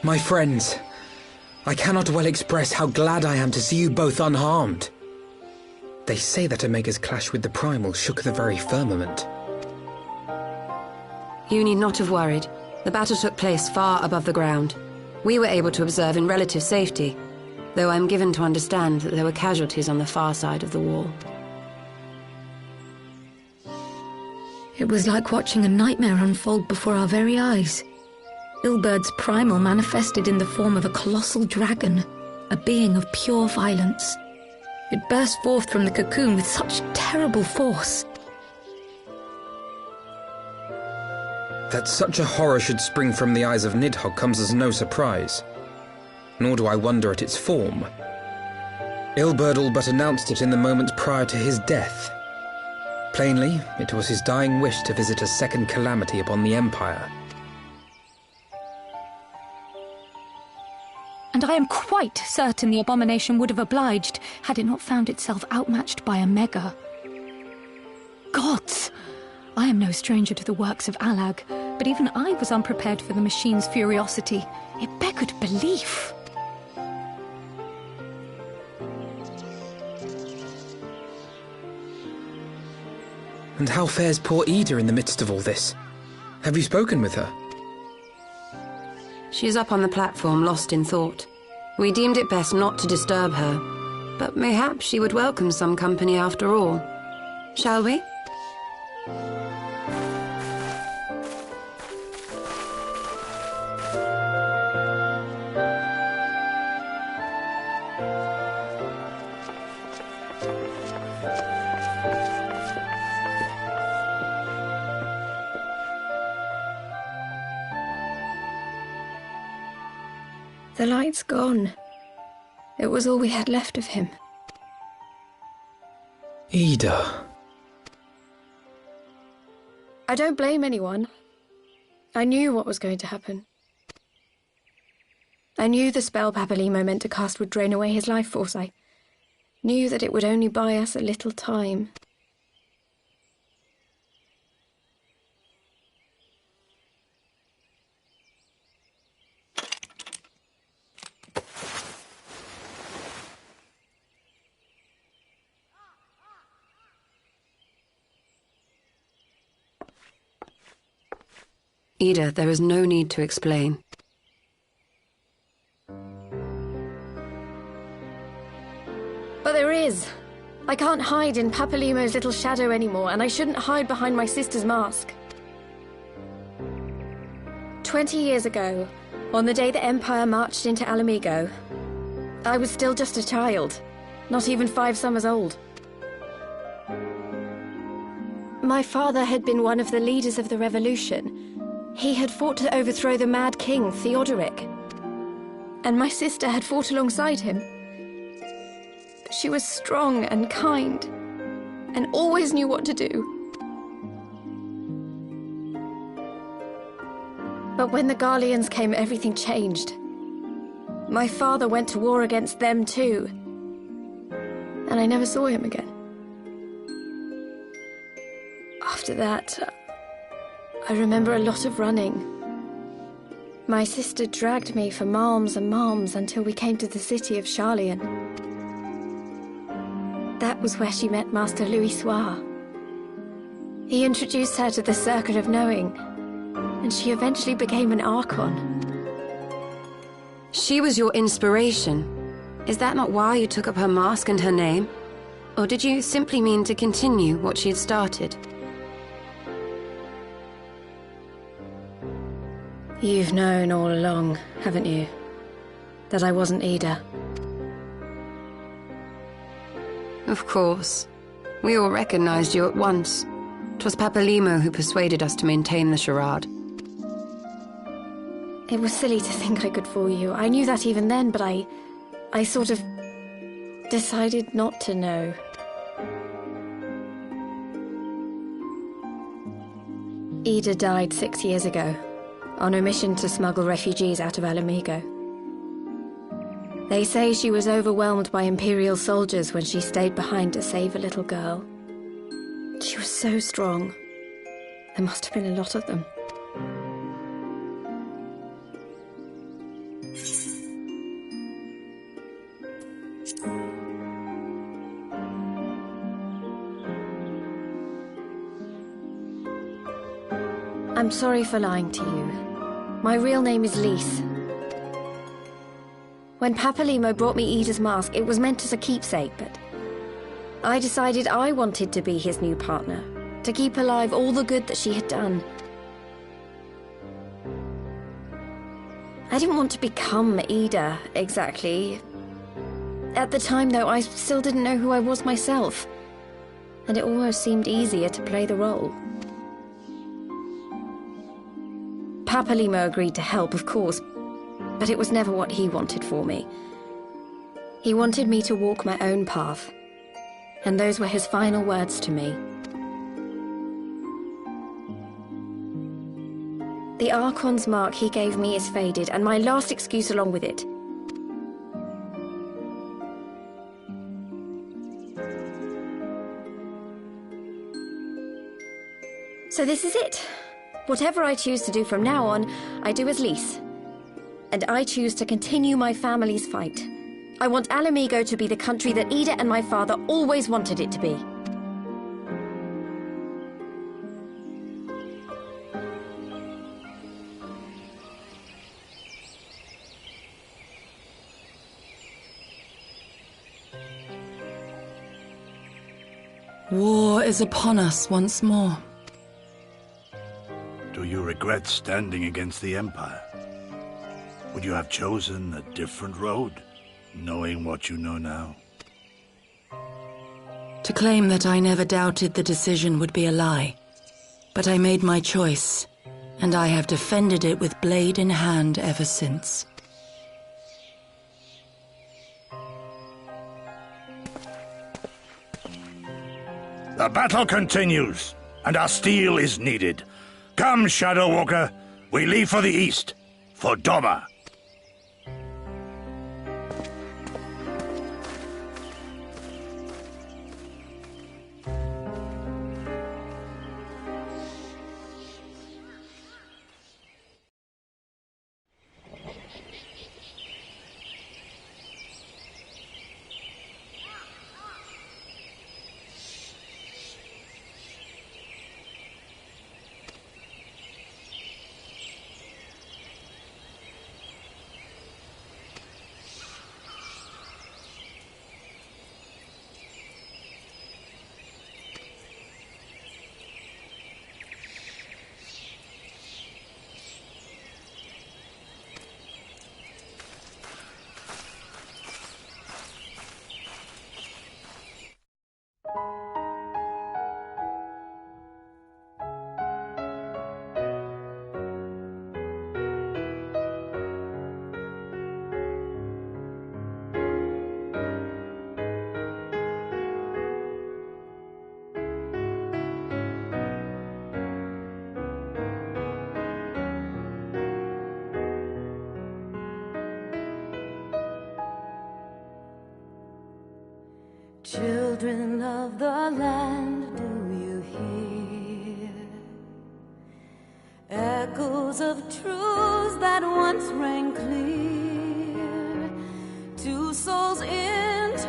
My friends, I cannot well express how glad I am to see you both unharmed. They say that Omega's clash with the Primal shook the very firmament. You need not have worried. The battle took place far above the ground. We were able to observe in relative safety, though I'm given to understand that there were casualties on the far side of the wall. It was like watching a nightmare unfold before our very eyes. Ilberd's primal manifested in the form of a colossal dragon, a being of pure violence. It burst forth from the cocoon with such terrible force. That such a horror should spring from the eyes of Nidhogg comes as no surprise. Nor do I wonder at its form. Ilberd all but announced it in the moments prior to his death. Plainly, it was his dying wish to visit a second calamity upon the Empire. And I am quite certain the abomination would have obliged had it not found itself outmatched by Omega. Gods! I am no stranger to the works of Allag, but even I was unprepared for the machine's furiosity. It beggared belief. And how fares poor Ida in the midst of all this? Have you spoken with her? She is up on the platform, lost in thought. We deemed it best not to disturb her, but mayhap she would welcome some company after all. Shall we? The light's gone. It was all we had left of him. Ida. I don't blame anyone. I knew what was going to happen. I knew the spell Papalimo meant to cast would drain away his life force. I knew that it would only buy us a little time. Ida, there is no need to explain. But there is. I can't hide in Papalimo's little shadow anymore, and I shouldn't hide behind my sister's mask. 20 years ago, on the day the Empire marched into Alamigo, I was still just a child, not even 5 summers old. My father had been one of the leaders of the revolution. He had fought to overthrow the Mad King, Theodoric. And my sister had fought alongside him. But she was strong and kind, and always knew what to do. But when the Garleans came, everything changed. My father went to war against them too. And I never saw him again. After that, I remember a lot of running. My sister dragged me for malms and malms until we came to the city of Charlian. That was where she met Master Louis Soir. He introduced her to the Circle of Knowing, and she eventually became an Archon. She was your inspiration. Is that not why you took up her mask and her name? Or did you simply mean to continue what she had started? You've known all along, haven't you? That I wasn't Ida. Of course. We all recognized you at once. 'Twas Papalimo who persuaded us to maintain the charade. It was silly to think I could fool you. I knew that even then, but I sort of decided not to know. Ida died 6 years ago, on a mission to smuggle refugees out of Alamigo. They say she was overwhelmed by Imperial soldiers when she stayed behind to save a little girl. She was so strong. There must have been a lot of them. I'm sorry for lying to you. My real name is Lise. When Papalimo brought me Ida's mask, it was meant as a keepsake, but I decided I wanted to be his new partner, to keep alive all the good that she had done. I didn't want to become Ida, exactly. At the time, though, I still didn't know who I was myself, and it almost seemed easier to play the role. Papalimo agreed to help, of course, but it was never what he wanted for me. He wanted me to walk my own path, and those were his final words to me. The Archon's mark he gave me is faded, and my last excuse along with it. So this is it. Whatever I choose to do from now on, I do as Lise. And I choose to continue my family's fight. I want Alamigo to be the country that Ida and my father always wanted it to be. War is upon us once more. Do you regret standing against the Empire? Would you have chosen a different road, knowing what you know now? To claim that I never doubted the decision would be a lie. But I made my choice, and I have defended it with blade in hand ever since. The battle continues, and our steel is needed. Come, Shadow Walker, we leave for the east, for Doma. Children of the land, do you hear echoes of truths that once rang clear? Two souls intertwined,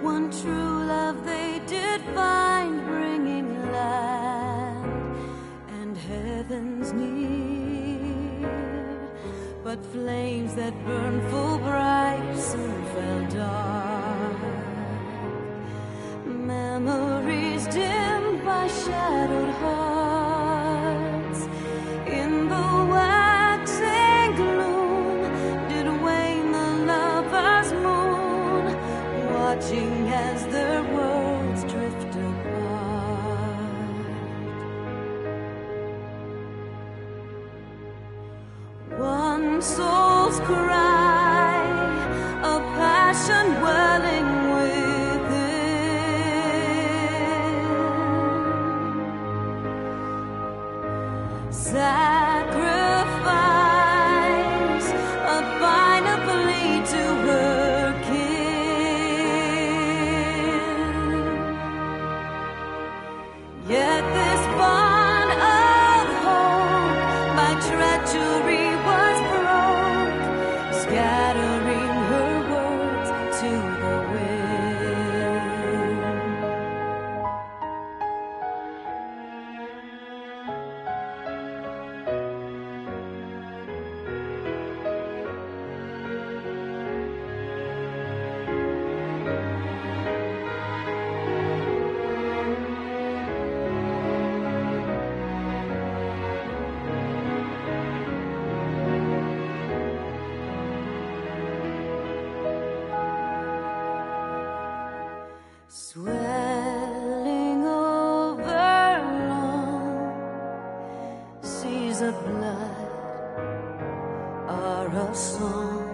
one true love they did find, bringing land and heavens near. But flames that burned full bright soon fell dark. Memories dimmed by shadowed hearts. In the waxing gloom did wane the lover's moon, watching as their worlds drift apart. One soul's cry, a passion welling sacrifice, a final plea to her kin. Yet this bond of hope by treachery was broke, scattering her words to the wind. skies of blood are a song,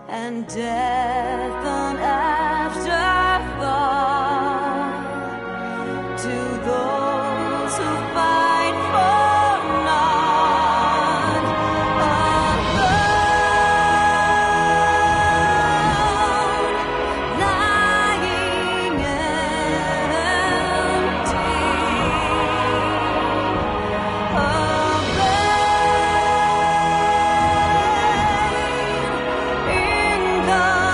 and death an afterthought to those who fight for none alone, lying empty, in the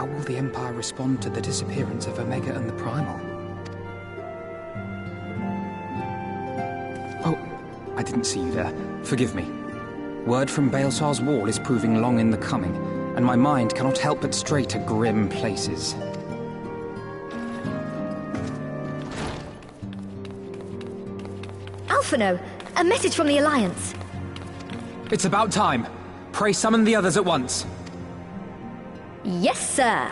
How will the Empire respond to the disappearance of Omega and the Primal? Oh, I didn't see you there. Forgive me. Word from Baelsar's wall is proving long in the coming, and my mind cannot help but stray to grim places. Alphino, a message from the Alliance. It's about time. Pray summon the others at once. Yes, sir.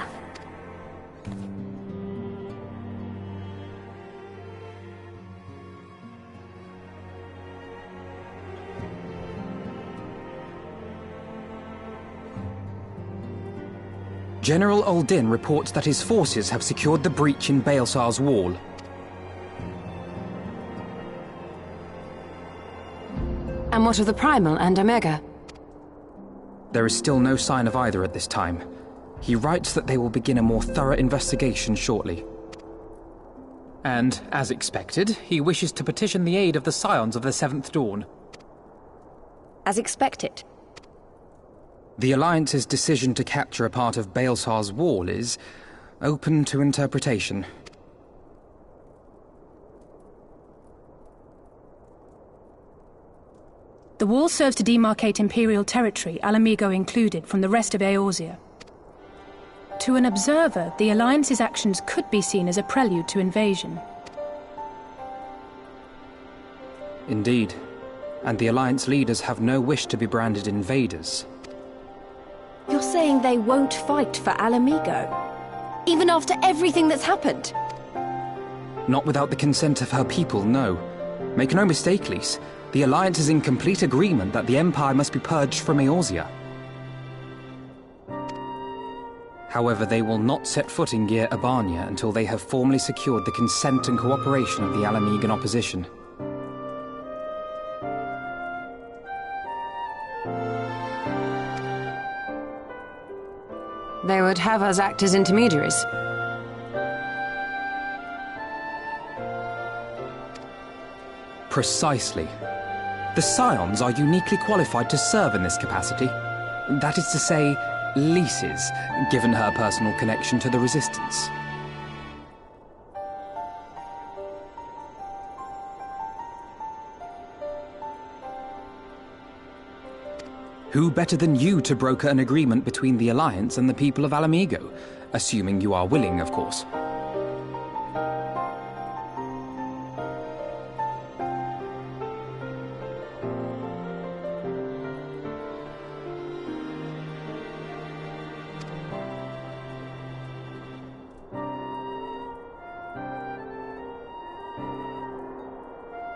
General Uldin reports that his forces have secured the breach in Baelsar's wall. And what of the Primal and Omega? There is still no sign of either at this time. He writes that they will begin a more thorough investigation shortly. And, as expected, he wishes to petition the aid of the Scions of the Seventh Dawn. As expected. The Alliance's decision to capture a part of Baelsar's wall is open to interpretation. The wall serves to demarcate Imperial territory, Alamigo included, from the rest of Eorzea. To an observer, the Alliance's actions could be seen as a prelude to invasion. Indeed. And the Alliance leaders have no wish to be branded invaders. You're saying they won't fight for Alamigo? Even after everything that's happened? Not without the consent of her people, no. Make no mistake, Lys. The Alliance is in complete agreement that the Empire must be purged from Eorzea. However, they will not set foot in Gyr Abania until they have formally secured the consent and cooperation of the Alamigan opposition. They would have us act as intermediaries. Precisely. The Scions are uniquely qualified to serve in this capacity. That is to say, Lys's, given her personal connection to the Resistance. Who better than you to broker an agreement between the Alliance and the people of Alamigo? Assuming you are willing, of course.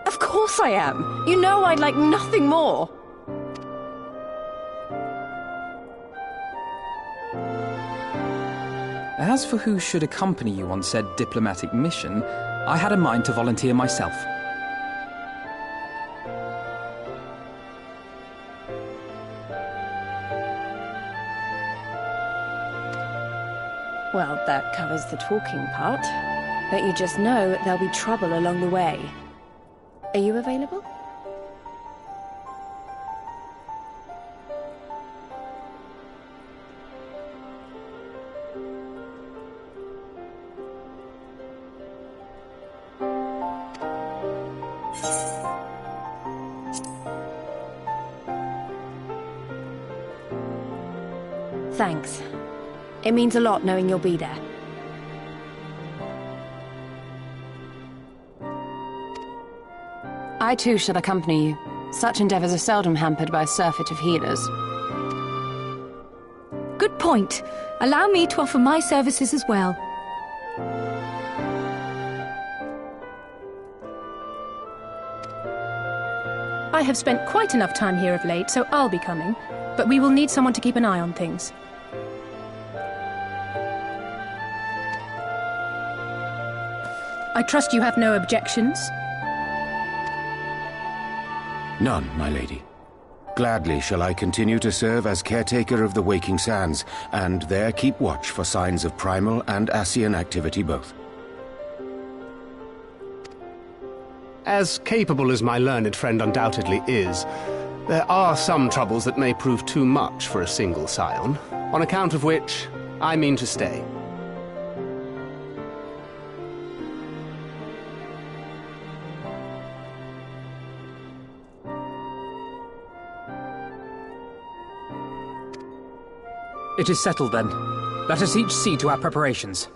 Of course I am. You know I'd like nothing more. As for who should accompany you on said diplomatic mission, I had a mind to volunteer myself. Well, that covers the talking part. But you just know there'll be trouble along the way. Are you available? Thanks. It means a lot knowing you'll be there. I too shall accompany you. Such endeavours are seldom hampered by a surfeit of healers. Good point. Allow me to offer my services as well. I have spent quite enough time here of late, so I'll be coming. But we will need someone to keep an eye on things. I trust you have no objections? None, my lady. Gladly shall I continue to serve as caretaker of the Waking Sands, and there keep watch for signs of primal and Ascian activity both. As capable as my learned friend undoubtedly is, there are some troubles that may prove too much for a single scion, on account of which I mean to stay. It is settled then. Let us each see to our preparations.